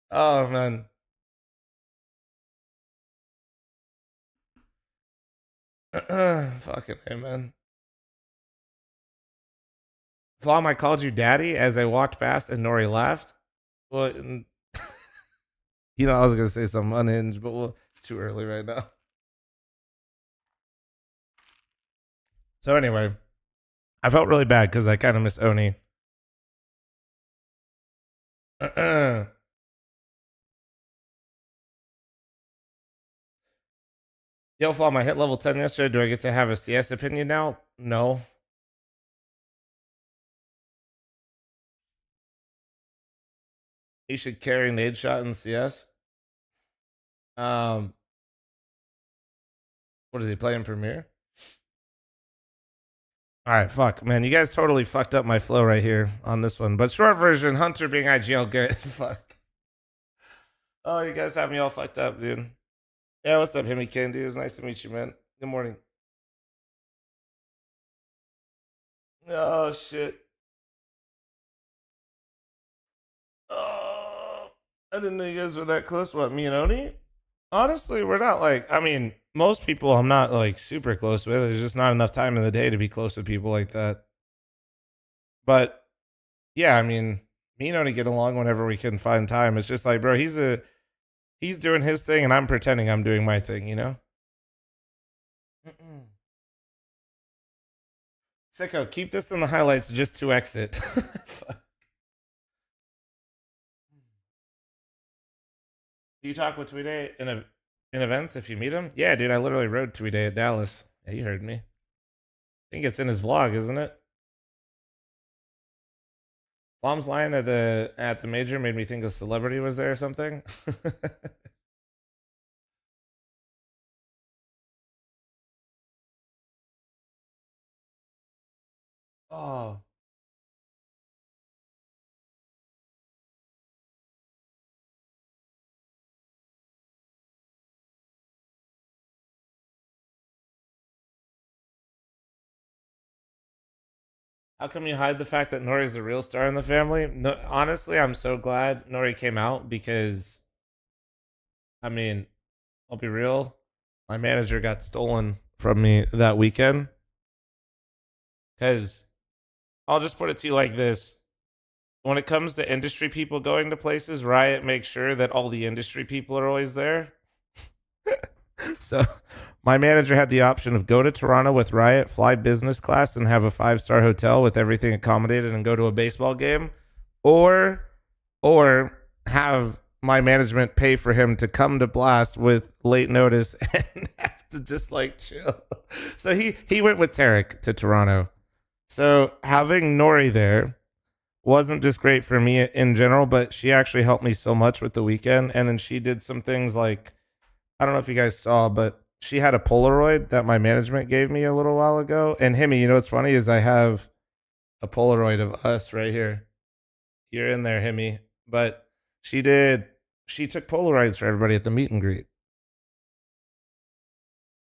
Oh, man. Fucking hey, man. Flom, I called you daddy as I walked past and Nori laughed. Well, I was gonna say something unhinged, but it's too early right now. So anyway, I felt really bad because I kind of miss Oni. Yo, Flom, I hit level 10 yesterday. Do I get to have a CS opinion now? No. He should carry nade shot in CS. What is he playing Premiere? All right, fuck, man. You guys totally fucked up my flow right here on this one. But short version, Hunter being IGL good. Fuck. Oh, you guys have me all fucked up, dude. Yeah, what's up, Himmy King, dude? It's nice to meet you, man. Good morning. Oh, shit. Oh, I didn't know you guys were that close. What, me and Oni? Honestly, we're not like, I mean, most people I'm not like super close with. There's just not enough time in the day to be close with people like that. But yeah, I mean, me and Oni get along whenever we can find time. It's just like, bro, he's doing his thing and I'm pretending I'm doing my thing, you know? Sicko, keep this in the highlights just to exit. Do you talk with Tweeday in events if you meet him? Yeah, dude, I literally rode Tweeday at Dallas. Yeah, you heard me. I think it's in his vlog, isn't it? Mom's line at the major made me think a celebrity was there or something. Oh. How come you hide the fact that Nori's a real star in the family? No, honestly, I'm so glad Nori came out because, I mean, I'll be real. My manager got stolen from me that weekend. Because I'll just put it to you like this. When it comes to industry people going to places, Riot makes sure that all the industry people are always there. So my manager had the option of go to Toronto with Riot, fly business class, and have a 5-star hotel with everything accommodated and go to a baseball game, or have my management pay for him to come to Blast with late notice and have to just like chill. So he went with Tarek to Toronto. So having Nori there wasn't just great for me in general, but she actually helped me so much with the weekend. And then she did some things like, I don't know if you guys saw, but she had a Polaroid that my management gave me a little while ago. And Himmy, you know what's funny is I have a Polaroid of us right here. You're in there, Himmy. But she took Polaroids for everybody at the meet and greet.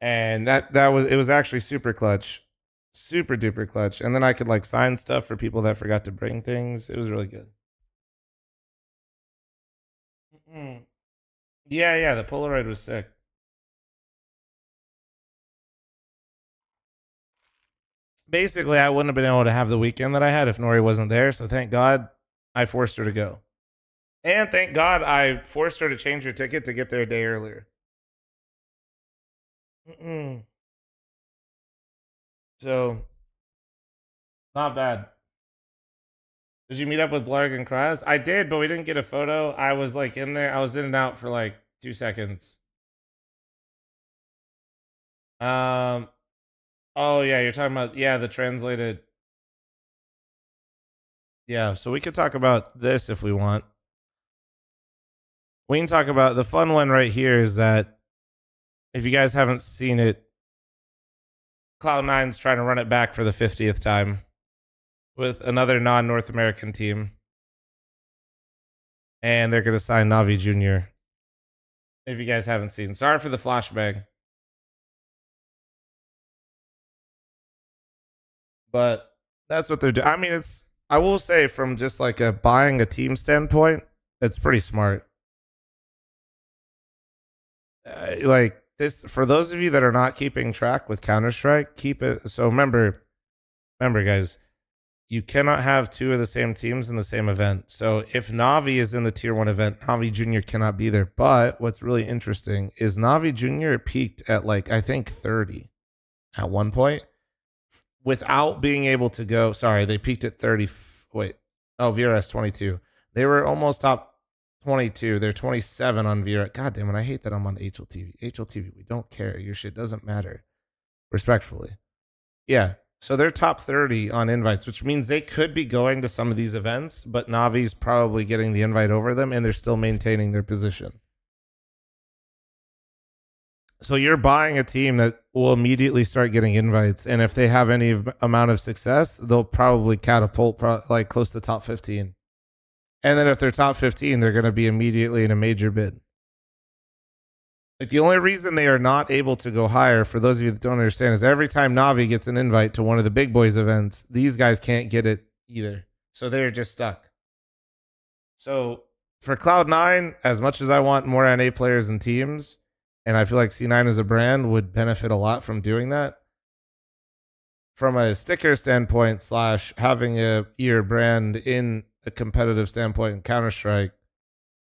And it was actually super clutch. Super duper clutch. And then I could like sign stuff for people that forgot to bring things. It was really good. Mm-mm. Yeah, the Polaroid was sick. Basically, I wouldn't have been able to have the weekend that I had if Nori wasn't there. So thank God I forced her to go. And thank God I forced her to change her ticket to get there a day earlier. Mm-mm. So, not bad. Did you meet up with Blarg and Kraz? I did, but we didn't get a photo. I was like in there. I was in and out for like 2 seconds. Oh yeah, you're talking about the translated. Yeah, so we could talk about this if we want. We can talk about the fun one right here is that if you guys haven't seen it, Cloud9's trying to run it back for the 50th time with another non-North American team. And they're going to sign Na'Vi Jr. If you guys haven't seen. Sorry for the flashbang. But that's what they're doing. I mean, I will say from just like a buying a team standpoint, it's pretty smart. Like this, for those of you that are not keeping track with Counter-Strike, keep it. So remember, guys, you cannot have two of the same teams in the same event. So if Na'Vi is in the tier 1 event, Na'Vi Jr. cannot be there. But what's really interesting is Na'Vi Jr. peaked at like, I think 30 at one point without being able to go. Sorry, they peaked at 30. Wait. Oh, VRS 22. They were almost top 22. They're 27 on VRS. God damn it. I hate that I'm on HLTV. HLTV, we don't care. Your shit doesn't matter. Respectfully. Yeah. So they're top 30 on invites, which means they could be going to some of these events, but Navi's probably getting the invite over them and they're still maintaining their position. So you're buying a team that will immediately start getting invites. And if they have any amount of success, they'll probably catapult like close to top 15. And then if they're top 15, they're going to be immediately in a major bid. Like the only reason they are not able to go higher, for those of you that don't understand, is every time Na'Vi gets an invite to one of the big boys events, these guys can't get it either. So they're just stuck. So for Cloud9, as much as I want more NA players and teams, and I feel like C9 as a brand would benefit a lot from doing that, from a sticker standpoint / having your brand in a competitive standpoint in Counter-Strike,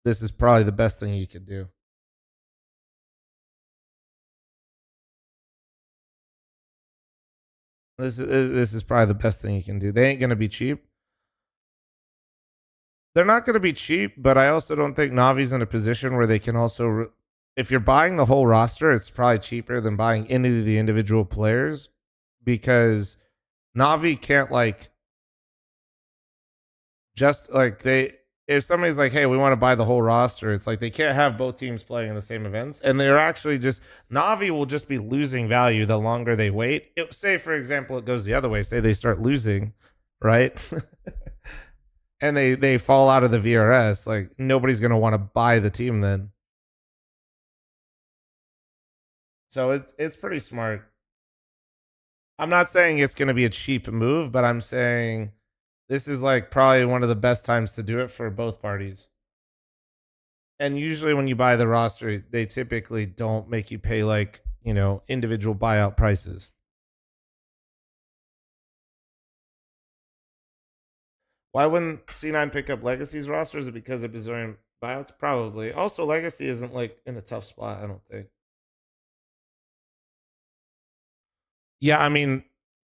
this is probably the best thing you could do. This is probably the best thing you can do. They ain't going to be cheap. They're not going to be cheap, but I also don't think Navi's in a position where they can also... if you're buying the whole roster, it's probably cheaper than buying any of the individual players, because Na'Vi can't like just like if somebody's like, hey, we want to buy the whole roster, it's like they can't have both teams playing in the same events. And they're actually just, Na'Vi will just be losing value the longer they wait. Say, for example, it goes the other way. Say they start losing, right? And they fall out of the VRS. Like nobody's going to want to buy the team then. So it's pretty smart. I'm not saying it's going to be a cheap move, but I'm saying this is like probably one of the best times to do it for both parties. And usually when you buy the roster, they typically don't make you pay like, you know, individual buyout prices. Why wouldn't C9 pick up Legacy's roster? Is it because of Bazarian buyouts? Probably. Also, Legacy isn't like in a tough spot, I don't think. Yeah, I mean,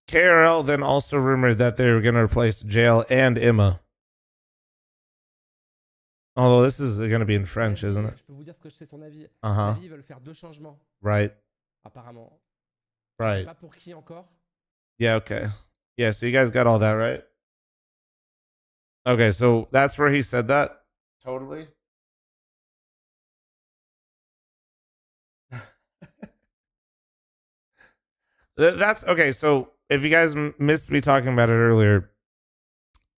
KRL then also rumored that they were going to replace JL and Emma. Although this is going to be in French, isn't it? Uh-huh. Right. Right. Yeah, okay. Yeah, so you guys got all that, right? Okay, so that's where he said that? Totally. That's okay. So if you guys missed me talking about it earlier,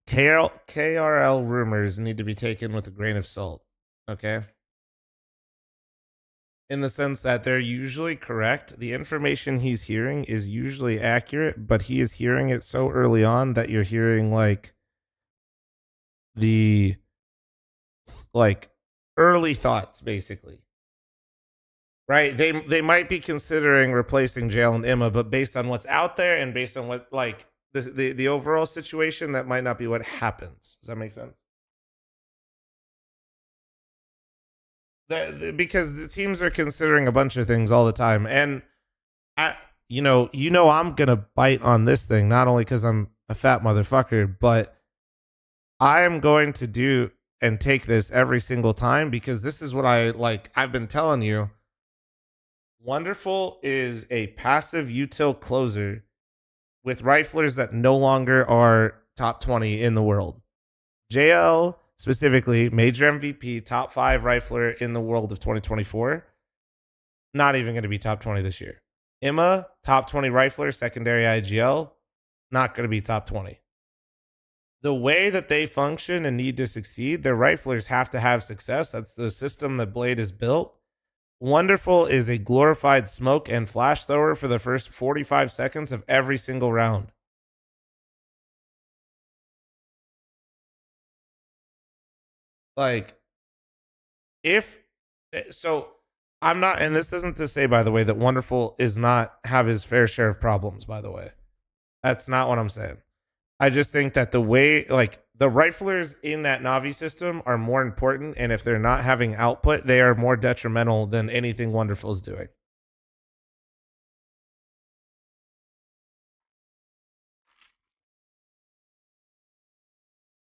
KRL rumors need to be taken with a grain of salt. Okay. In the sense that they're usually correct. The information he's hearing is usually accurate, but he is hearing it so early on that you're hearing like the early thoughts, basically. Right, they might be considering replacing Jail and Emma, but based on what's out there and based on what like the overall situation, that might not be what happens. Does that make sense? Because the teams are considering a bunch of things all the time, and I'm gonna bite on this thing not only because I'm a fat motherfucker, but I am going to do and take this every single time because this is what I've been telling you. Wonderful is a passive util closer with riflers that no longer are top 20 in the world. JL specifically, major MVP, top 5 rifler in the world of 2024. Not even going to be top 20 this year. Emma, top 20 rifler, secondary IGL, not going to be top 20. The way that they function and need to succeed, their riflers have to have success. That's the system that Blade is built. Wonderful is a glorified smoke and flash thrower for the first 45 seconds of every single round. Like, I'm not, and this isn't to say, by the way, that Wonderful is not have his fair share of problems. By the way, that's not what I'm saying. I just think that the way, like, the riflers in that Na'vi system are more important, and if they're not having output, they are more detrimental than anything Wonderful is doing.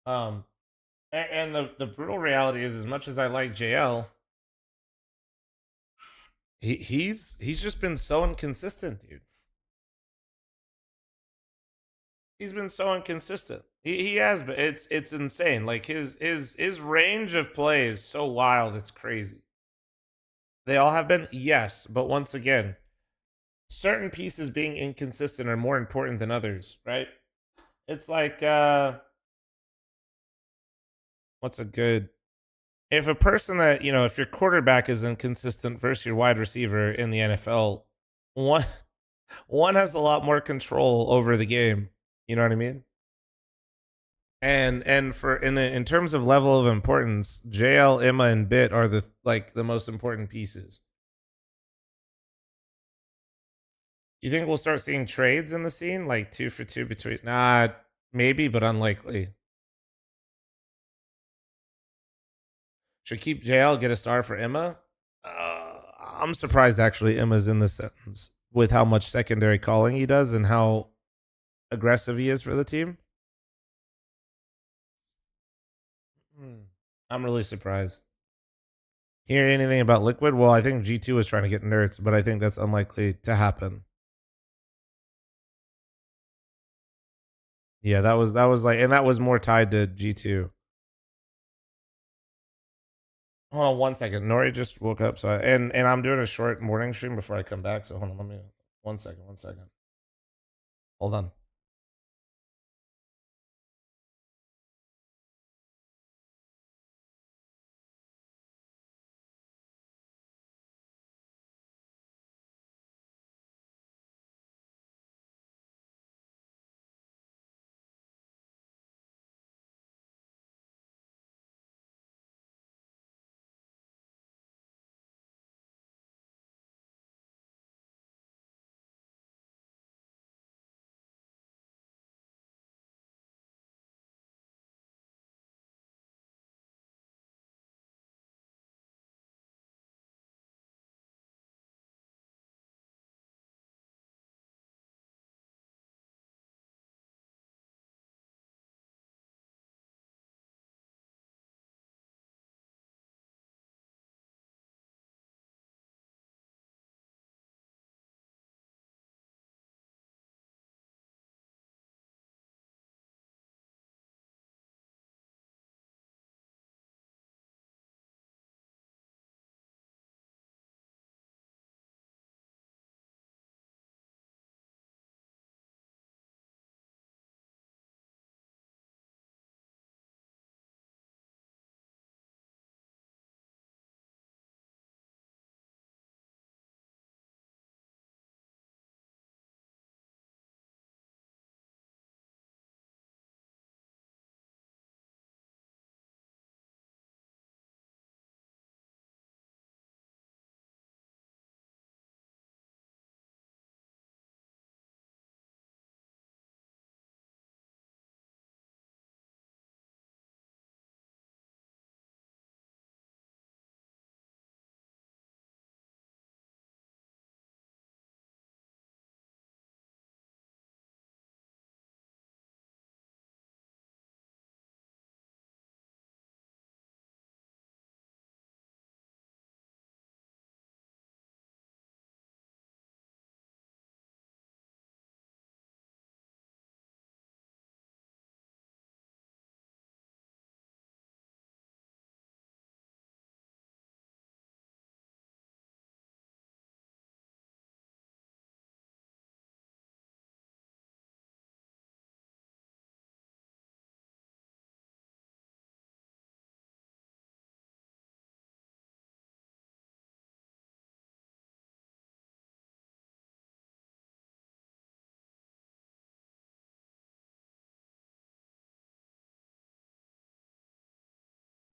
Um, and the brutal reality is, as much as I like JL, he's just been so inconsistent, dude. He's been so inconsistent. He has, but it's insane. Like his range of play is so wild. It's crazy. They all have been, yes, but once again, certain pieces being inconsistent are more important than others, right? It's like what's a good, if a person that, if your quarterback is inconsistent versus your wide receiver in the NFL, one one has a lot more control over the game. You know what I mean? And for in terms of level of importance, JL, Emma, and Bit are the most important pieces. You think we'll start seeing trades in the scene, like 2 for 2 between? Nah, maybe, but unlikely. Should keep JL, get a star for Emma. I'm surprised actually Emma's in this sentence with how much secondary calling he does and how aggressive he is for the team. I'm really surprised. Hear anything about Liquid? Well, I think G2 was trying to get nerds, but I think that's unlikely to happen. Yeah, that was like, and that was more tied to G2. Hold on 1 second. Nori just woke up, so and I'm doing a short morning stream before I come back. So hold on, let me 1 second, 1 second. Hold on.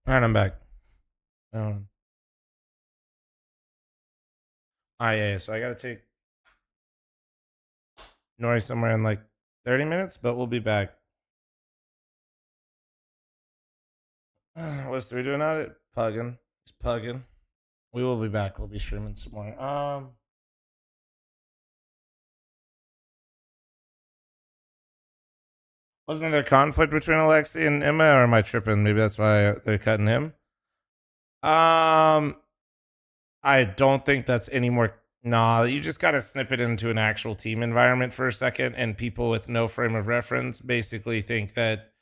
All right, I'm back. Yeah. So I gotta take Nori somewhere in like 30 minutes, but we'll be back. What's we doing at it? Pugging. It's pugging. We will be back. We'll be streaming some more. Wasn't there conflict between Alexi and Emma, or am I tripping? Maybe that's why they're cutting him. I don't think that's any more. Nah, you just gotta snip it into an actual team environment for a second, and people with no frame of reference basically think that.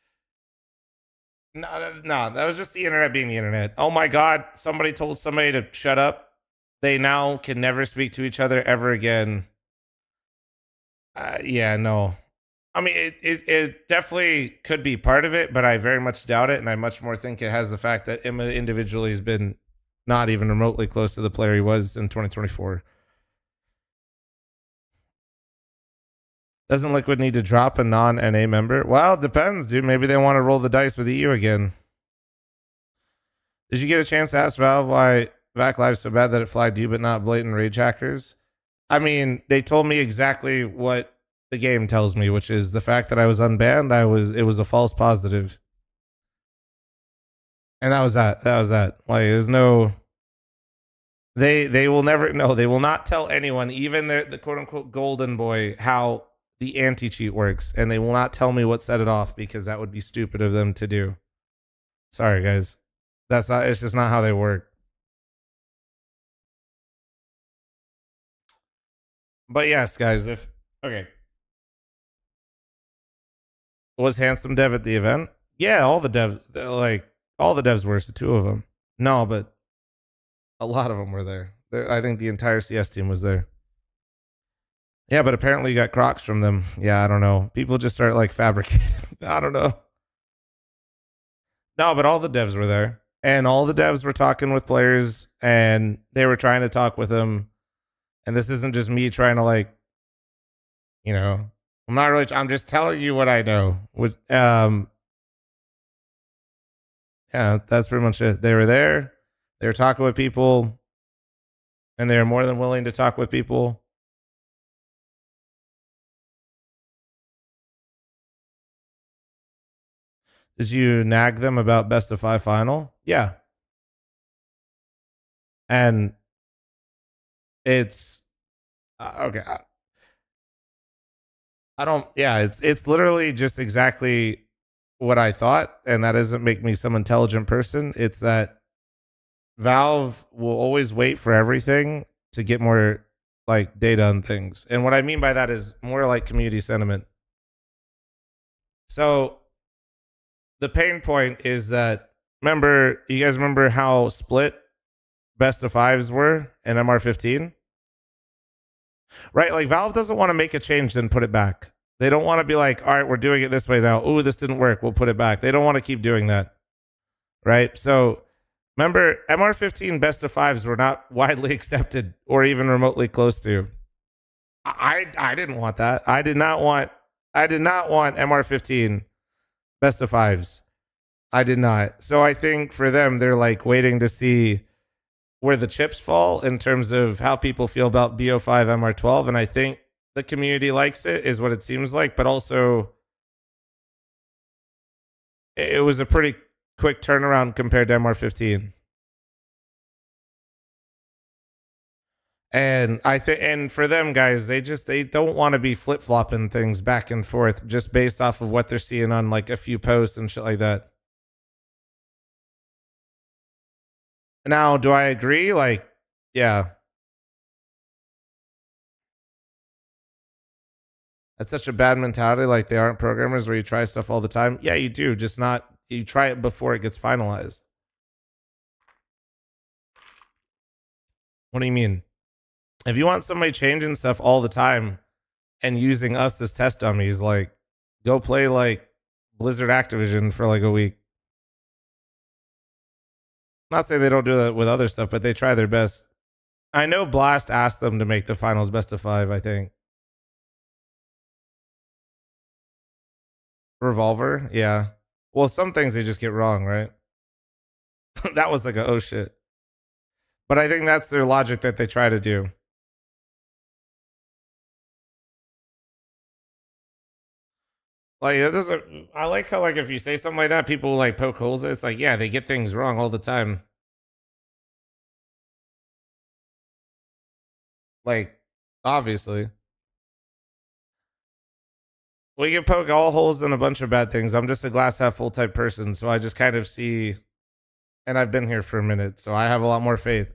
No, that was just the internet being the internet. Oh my god, somebody told somebody to shut up. They now can never speak to each other ever again. Yeah, no. I mean, it definitely could be part of it, but I very much doubt it, and I much more think it has the fact that Emma individually has been not even remotely close to the player he was in 2024. Doesn't Liquid need to drop a non-NA member? Well, it depends, dude. Maybe they want to roll the dice with EU again. Did you get a chance to ask Valve why Vac Live's so bad that it flagged you but not blatant rage hackers? I mean, they told me exactly what the game tells me, which is the fact that I was unbanned. It was a false positive. And that was that. That was that. Like, there's no. They will never. No, they will not tell anyone, even the quote unquote golden boy, how the anti cheat works, and they will not tell me what set it off because that would be stupid of them to do. Sorry, guys. That's not. It's just not how they work. But yes, guys. If okay, was Handsome Dev at the event? Yeah, all the devs, like all the devs were. So two of them. No, but a lot of them were there. I think the entire CS team was there. Yeah, but apparently you got Crocs from them. Yeah, I don't know. People just start like fabricating. I don't know. No, but all the devs were there. And all the devs were talking with players and they were trying to talk with them. And this isn't just me trying to like, I'm not really, I'm just telling you what I know. Yeah, that's pretty much it. They were there. They were talking with people and they were more than willing to talk with people. Did you nag them about best of 5 final? Yeah. And it's okay. I don't. Yeah, it's literally just exactly what I thought, and that doesn't make me some intelligent person. It's that Valve will always wait for everything to get more like data on things, and what I mean by that is more like community sentiment. So the pain point is that you guys remember how split best of fives were in MR15? Right? Like Valve doesn't want to make a change then put it back. They don't want to be like, all right, we're doing it this way now. Ooh, this didn't work. We'll put it back. They don't want to keep doing that. Right? So remember, MR15 best of fives were not widely accepted or even remotely close to. I didn't want that. I did not want MR15 best of fives. I did not. So I think for them, they're like waiting to see where the chips fall in terms of how people feel about BO5 MR12. And I think the community likes it, is what it seems like. But also, it was a pretty quick turnaround compared to MR15. And I think, and for them guys, they don't want to be flip flopping things back and forth just based off of what they're seeing on like a few posts and shit like that. Now, do I agree? Like, yeah. That's such a bad mentality. Like they aren't programmers where you try stuff all the time. Yeah, you do. Just not, you try it before it gets finalized. What do you mean? If you want somebody changing stuff all the time and using us as test dummies, like go play like Blizzard Activision for like a week. Not saying they don't do that with other stuff, but they try their best. I know Blast asked them to make the finals best of 5, I think. Revolver, yeah. Well, some things they just get wrong, right? That was like a oh shit. But I think that's their logic that they try to do. Like it doesn't. I like how like if you say something like that, people like poke holes in it. It's like yeah, they get things wrong all the time. Like obviously, we can poke all holes in a bunch of bad things. I'm just a glass half full type person, so I just kind of see. And I've been here for a minute, so I have a lot more faith.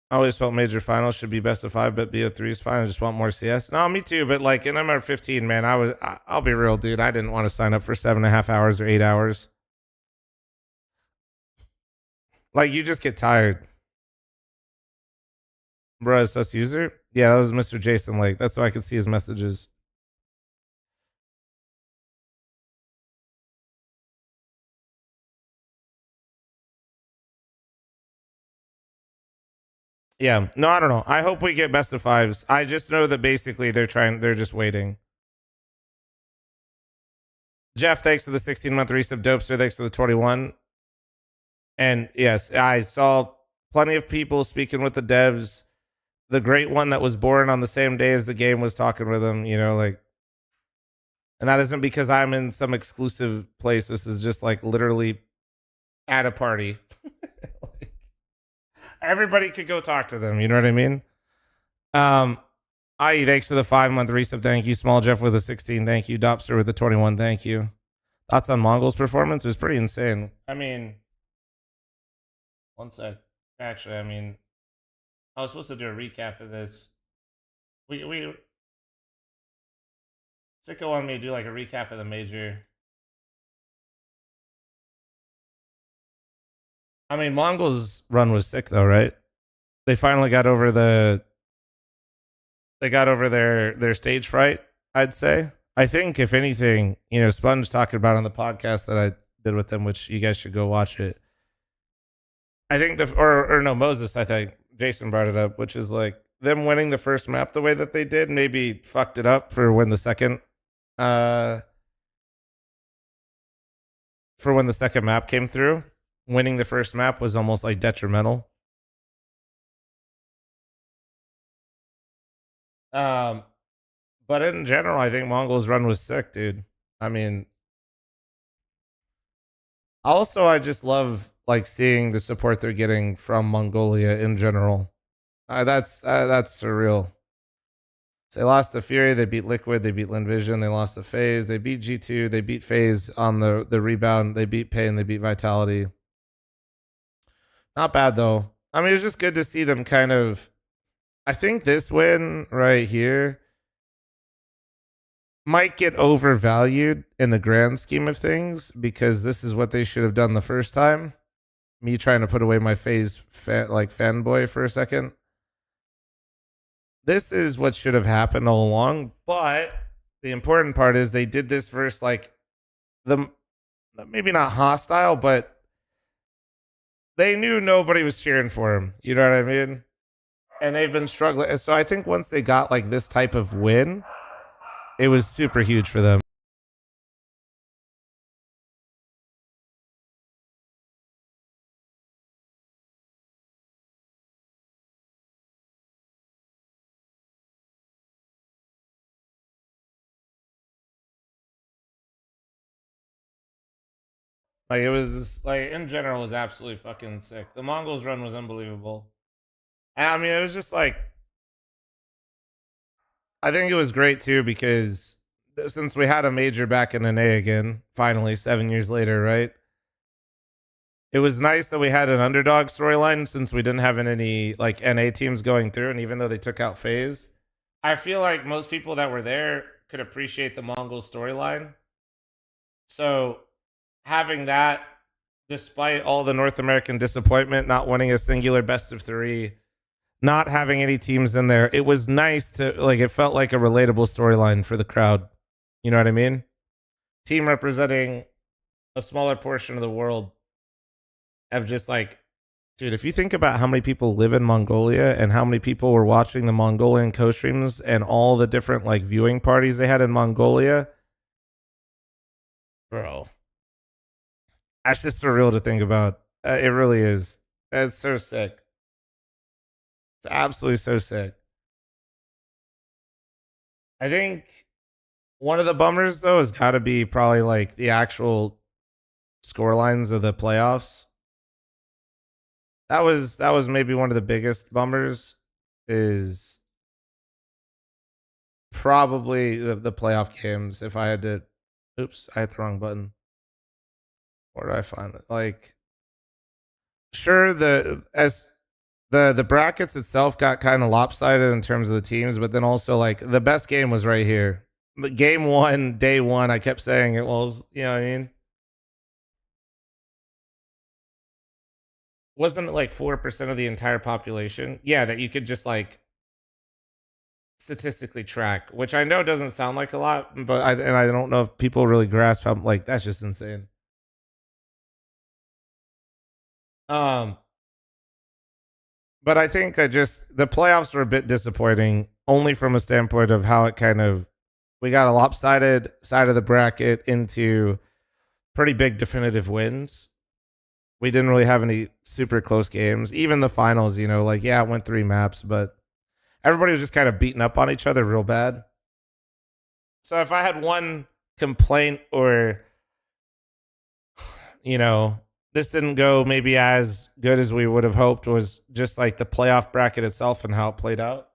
I always felt major finals should be best of five, but BO3 is fine. I just want more CS. No, me too. But like in MR15, man, I'll be real, dude. I didn't want to sign up for 7.5 hours or 8 hours. Like you just get tired. Bro, is us user? Yeah, that was Mr. Jason Lake. That's why I could see his messages. Yeah. No, I don't know. I hope we get best of fives. I just know that basically they're just waiting. Jeff, thanks for the 16-month resub. Dopester, thanks for the 21. And yes, I saw plenty of people speaking with the devs. The great one that was born on the same day as the game was talking with them, like, and that isn't because I'm in some exclusive place. This is just like literally at a party. Like, everybody could go talk to them. You know what I mean? IE, thanks for the 5-month resub. Thank you. Small Jeff with a 16. Thank you. Dopster with the 21. Thank you. Thoughts on Mongol's performance? It was pretty insane. I mean, one sec. Actually, I was supposed to do a recap of this. We Sicko wanted me to do like a recap of the major. Mongol's run was sick though, right? They finally got over their stage fright, I'd say. I think if anything, Sponge talking about on the podcast that I did with them, which you guys should go watch it. I think no, Moses, I think Jason brought it up, which is like them winning the first map the way that they did maybe fucked it up for when the second map came through. Winning the first map was almost like detrimental. But in general, I think Mongol's run was sick, dude. Also, I just love like seeing the support they're getting from Mongolia in general. That's surreal. So they lost to Fury, they beat Liquid, they beat Linvision, they lost to FaZe, they beat G2, they beat FaZe on the rebound, they beat Pain, they beat Vitality. Not bad though. It was just good to see them kind of. I think this win right here might get overvalued in the grand scheme of things because this is what they should have done the first time. Me trying to put away my FaZe fanboy for a second. This is what should have happened all along, but the important part is they did this versus like the maybe not hostile, but they knew nobody was cheering for him. You know what I mean? And they've been struggling. So I think once they got like this type of win, it was super huge for them. Like it was like in general, it was absolutely fucking sick. The Mongols run was unbelievable. And it was just like I think it was great too because since we had a major back in NA again, finally 7 years later, right? It was nice that we had an underdog storyline since we didn't have any like NA teams going through, and even though they took out FaZe, I feel like most people that were there could appreciate the Mongol storyline. So having that, despite all the North American disappointment, not winning a singular best of three, not having any teams in there, it was nice to like. It felt like a relatable storyline for the crowd. You know what I mean? Team representing a smaller portion of the world of just like, dude, if you think about how many people live in Mongolia and how many people were watching the Mongolian co-streams and all the different like viewing parties they had in Mongolia, bro, that's just surreal to think about. It really is. It's so sick. absolutely so sick. I think one of the bummers though has got to be probably like the actual score lines of the playoffs. That was maybe one of the biggest bummers. Is probably the playoff games. If I had to, oops, I hit the wrong button. Where do I find it? Like, sure, the brackets itself got kind of lopsided in terms of the teams, but then also like the best game was right here. But game one, day one, I kept saying it was, you know what I mean? Wasn't it like 4% of the entire population? Yeah, that you could just like statistically track, which I know doesn't sound like a lot, but I don't know if people really grasp how like that's just insane. Um, but I think I just the playoffs were a bit disappointing, only from a standpoint of how it kind of we got a lopsided side of the bracket into pretty big definitive wins. We didn't really have any super close games. Even the finals, you know, like yeah, it went 3 maps, but everybody was just kind of beating up on each other real bad. So if I had one complaint or you know, this didn't go maybe as good as we would have hoped was just like the playoff bracket itself and how it played out.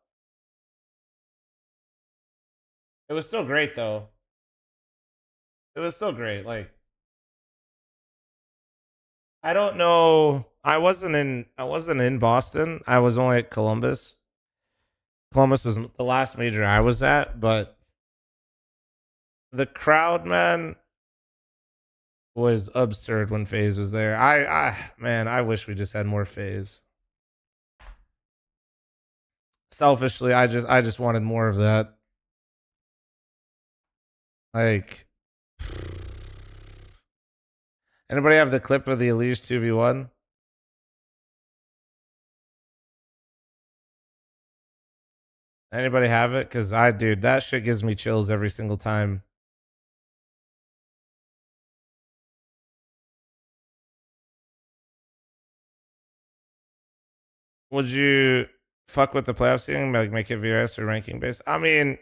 It was still great though. It was still great. Like I don't know. I wasn't in Boston. I was only at Columbus. Columbus was the last major I was at, but the crowd, man, was absurd when FaZe was there. Man, I wish we just had more FaZe. Selfishly, I just wanted more of that. Like, anybody have the clip of the Elise 2v1? Anybody have it? Because dude, that shit gives me chills every single time. Would you fuck with the playoff seeding, like make it VRS or ranking based? I mean,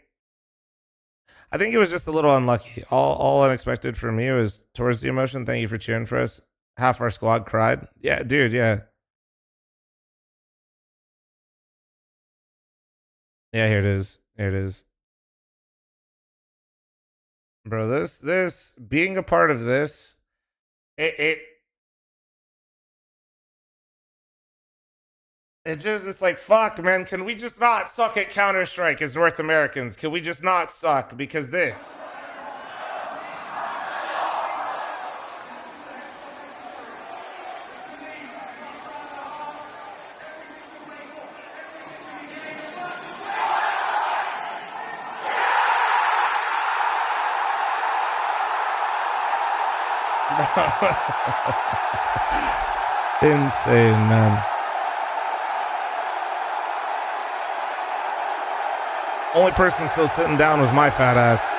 I think it was just a little unlucky. All unexpected for me was towards the emotion. Thank you for cheering for us. Half our squad cried. Yeah, dude. Yeah, yeah. Here it is. Here it is, bro. This being a part of this, it's like fuck, man. Can we just not suck at Counter Strike as North Americans? Can we just not suck because this? Insane, man. Only person still sitting down was my fat ass.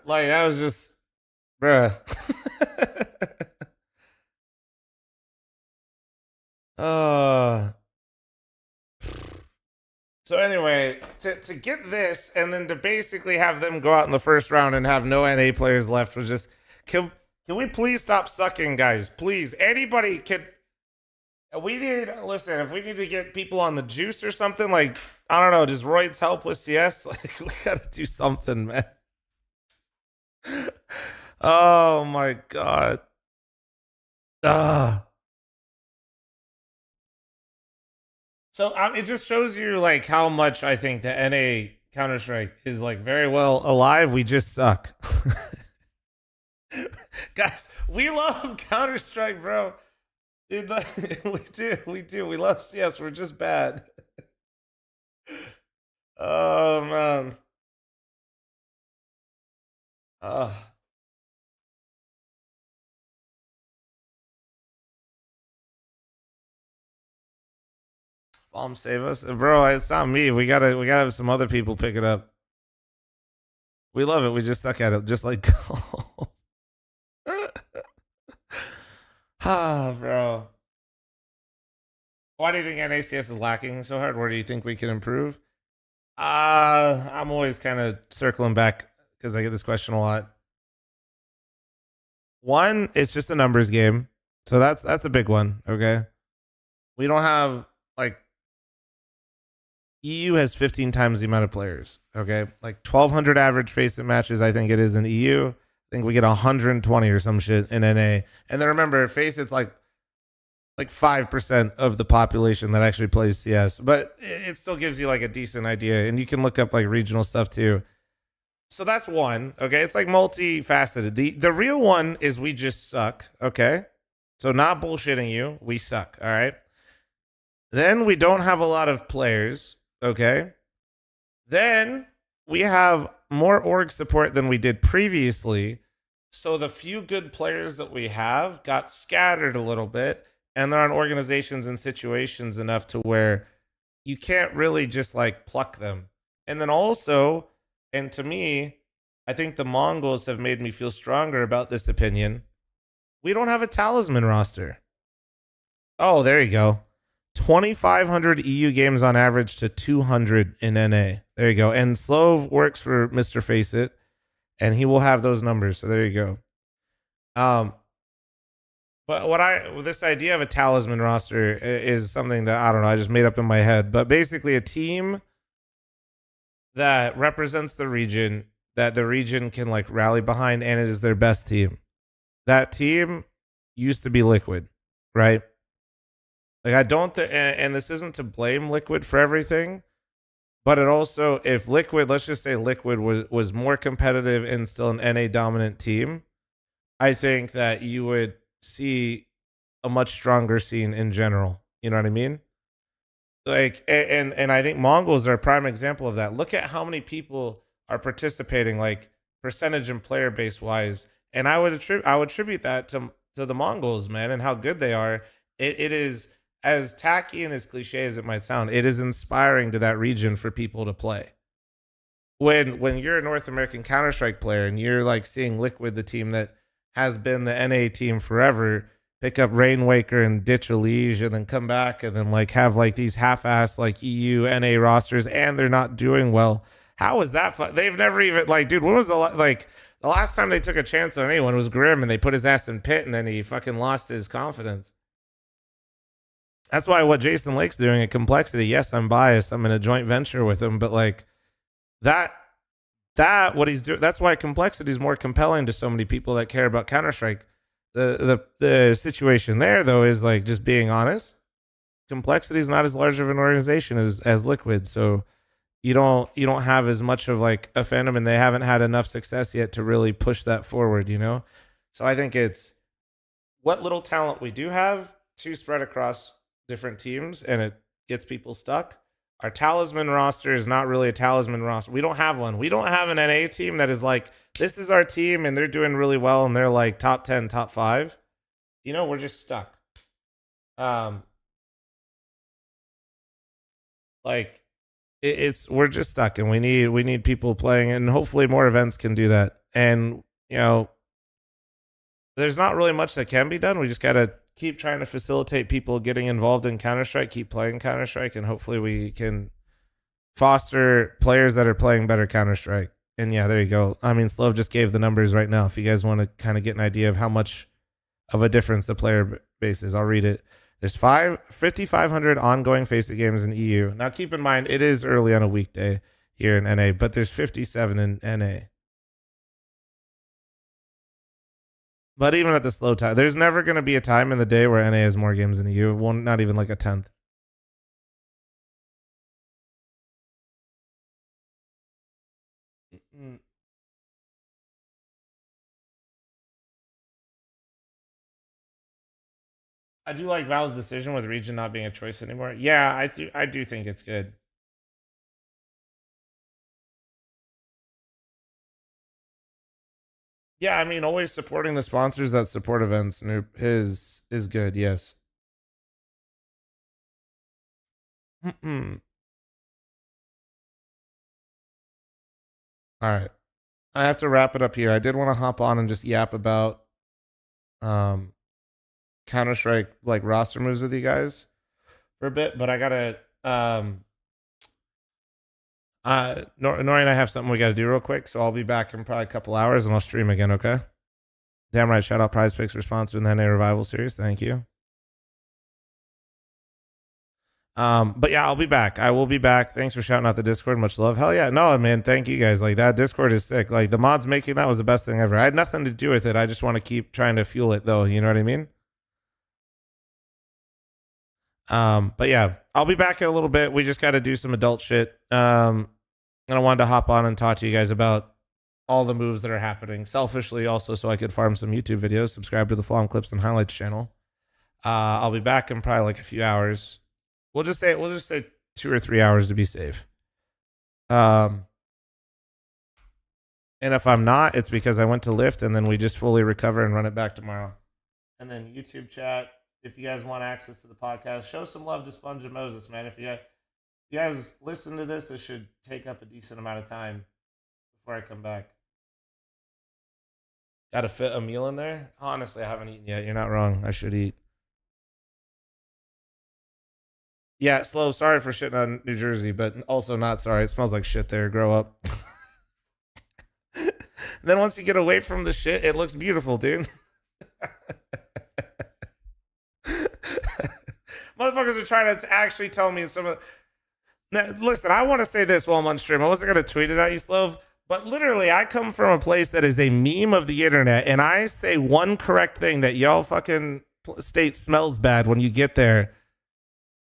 Like that was just, bruh. uh so anyway, to get this and then to basically have them go out in the first round and have no NA players left was just can we please stop sucking, guys? Please, anybody can. We need listen. If we need to get people on the juice or something, like I don't know, does Royd's help with CS? Like we gotta do something, man. Oh my god. Ah. So it just shows you like how much I think the NA Counter Strike is like very well alive. We just suck, guys. We love Counter Strike, bro. Dude, we do. We love CS. We're just bad. Oh man. Uh Palm save us, bro. It's not me. We gotta have some other people pick it up. We love it. We just suck at it, just like golf. Ah, bro. Why do you think NACS is lacking so hard? Where do you think we can improve? I'm always kind of circling back because I get this question a lot. One, it's just a numbers game, so that's a big one. Okay, we don't have like EU has 15 times the amount of players. Okay, like 1,200 average face-it matches. I think it is in EU. I think we get 120 or some shit in NA. And then remember, face-it's like 5% of the population that actually plays CS, but it still gives you like a decent idea, and you can look up like regional stuff too. So that's one. Okay, it's like multifaceted. The real one is we just suck. Okay, so not bullshitting you, we suck. All right. Then we don't have a lot of players. Okay. Then we have more org support than we did previously. So the few good players that we have got scattered a little bit, and they're on organizations and situations enough to where you can't really just like pluck them. And then also, and to me, I think the Mongolz have made me feel stronger about this opinion. We don't have a talisman roster. Oh, there you go. 2,500 EU games on average to 200 in NA. There you go. And Slove works for Mr. Faceit, and he will have those numbers. So there you go. But this idea of a talisman roster is something that I don't know. I just made up in my head. But basically, a team that represents the region, that the region can like rally behind, and it is their best team. That team used to be Liquid, right? Like I don't, and this isn't to blame Liquid for everything, but it also, if Liquid, let's just say Liquid was more competitive and still an NA dominant team, I think that you would see a much stronger scene in general. You know what I mean? Like, and I think Mongolz are a prime example of that. Look at how many people are participating, like percentage and player base wise, and I would attribute that to the Mongolz, man, and how good they are. It is, as tacky and as cliche as it might sound, it is inspiring to that region for people to play. When you're a North American Counter-Strike player and you're like seeing Liquid, the team that has been the NA team forever, pick up Rainwaker and ditch a Liege and then come back and then like have like these half-ass like EU NA rosters, and they're not doing well. How is that fun? They've never even like, dude, when was the last time they took a chance on anyone was Grim, and they put his ass in pit, and then he fucking lost his confidence. That's why what Jason Lake's doing at Complexity, yes, I'm biased. I'm in a joint venture with him, but like that what he's doing, that's why Complexity is more compelling to so many people that care about Counter-Strike. The situation there though is like, just being honest, Complexity is not as large of an organization as Liquid, so you don't have as much of like a fandom, and they haven't had enough success yet to really push that forward, you know? So I think it's what little talent we do have to spread across different teams, and it gets people stuck. Our talisman roster is not really a talisman roster. We don't have one. We don't have an NA team that is like, this is our team and they're doing really well and they're like top 10, top 5. You know, we're just stuck. Like we're just stuck, and we need people playing, and hopefully more events can do that. And you know, there's not really much that can be done. We just gotta keep trying to facilitate people getting involved in Counter-Strike, keep playing Counter-Strike, and hopefully we can foster players that are playing better Counter-Strike. And yeah, there you go. I mean, Slove just gave the numbers right now. If you guys want to kind of get an idea of how much of a difference the player base is, I'll read it. There's 5,500 ongoing Faceit games in EU. Now, keep in mind, it is early on a weekday here in NA, but there's 57 in NA. But even at the slow time, there's never going to be a time in the day where NA has more games than EU. Not even like a 10th. I do like Valve's decision with region not being a choice anymore. Yeah, I do think it's good. Yeah, I mean, always supporting the sponsors that support events is good. Yes. All right. I have to wrap it up here. I did want to hop on and just yap about Counter Strike like roster moves with you guys for a bit, but I gotta Nori and I have something we gotta do real quick, so I'll be back in probably a couple hours and I'll stream again, okay? Damn right, shout out Prize Picks for sponsoring the NA Revival series. Thank you. But yeah, I'll be back. I will be back. Thanks for shouting out the Discord. Much love. Hell yeah. No, man. Thank you guys. Like that Discord is sick. Like the mods making that was the best thing ever. I had nothing to do with it. I just want to keep trying to fuel it though. You know what I mean? But yeah, I'll be back in a little bit. We just got to do some adult shit. And I wanted to hop on and talk to you guys about all the moves that are happening selfishly also so I could farm some YouTube videos. Subscribe to the Flom Clips and Highlights channel. I'll be back in probably like a few hours. We'll just say 2 or 3 hours to be safe. And if I'm not, it's because I went to lift and then we just fully recover and run it back tomorrow. And then YouTube chat, if you guys want access to the podcast, show some love to Sponge and Moses, man. If you guys listen to this, this should take up a decent amount of time before I come back. Got to fit a meal in there? Honestly, I haven't eaten yet. You're not wrong. I should eat. Yeah, Slow, sorry for shitting on New Jersey, but also not sorry. It smells like shit there. Grow up. Then once you get away from the shit, it looks beautiful, dude. Motherfuckers are trying to actually tell me some of now, listen, I want to say this while I'm on stream. I wasn't going to tweet it at you, Slove, but literally I come from a place that is a meme of the internet, and I say one correct thing that y'all fucking state smells bad when you get there.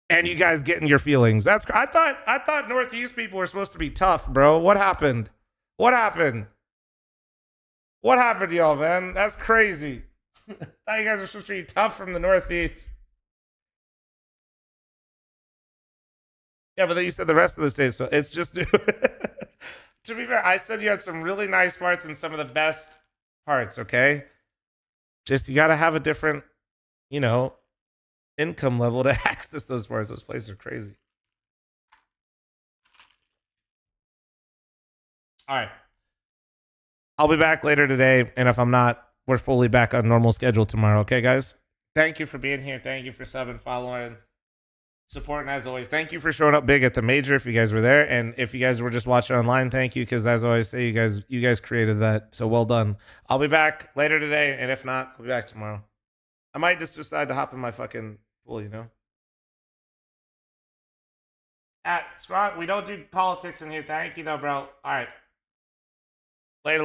And you guys get in your feelings. I thought Northeast people were supposed to be tough, bro. What happened? What happened? What happened to y'all, man? That's crazy. I thought you guys were supposed to be tough from the Northeast. Yeah, but then you said the rest of the states, so it's just to be fair, I said you had some really nice parts and some of the best parts, okay? Just you gotta have a different, income level to access those parts. Those places are crazy. All right. I'll be back later today, and if I'm not, we're fully back on normal schedule tomorrow. Okay, guys? Thank you for being here. Thank you for subbing, following, supporting as always. Thank you for showing up big at the major if you guys were there, and if you guys were just watching online, thank you, because as I always say, you guys created that, so well done. I'll be back later today, and if not, I'll be back tomorrow. I might just decide to hop in my fucking pool, Scott, we don't do politics in here. Thank you, though, bro. All right. Later.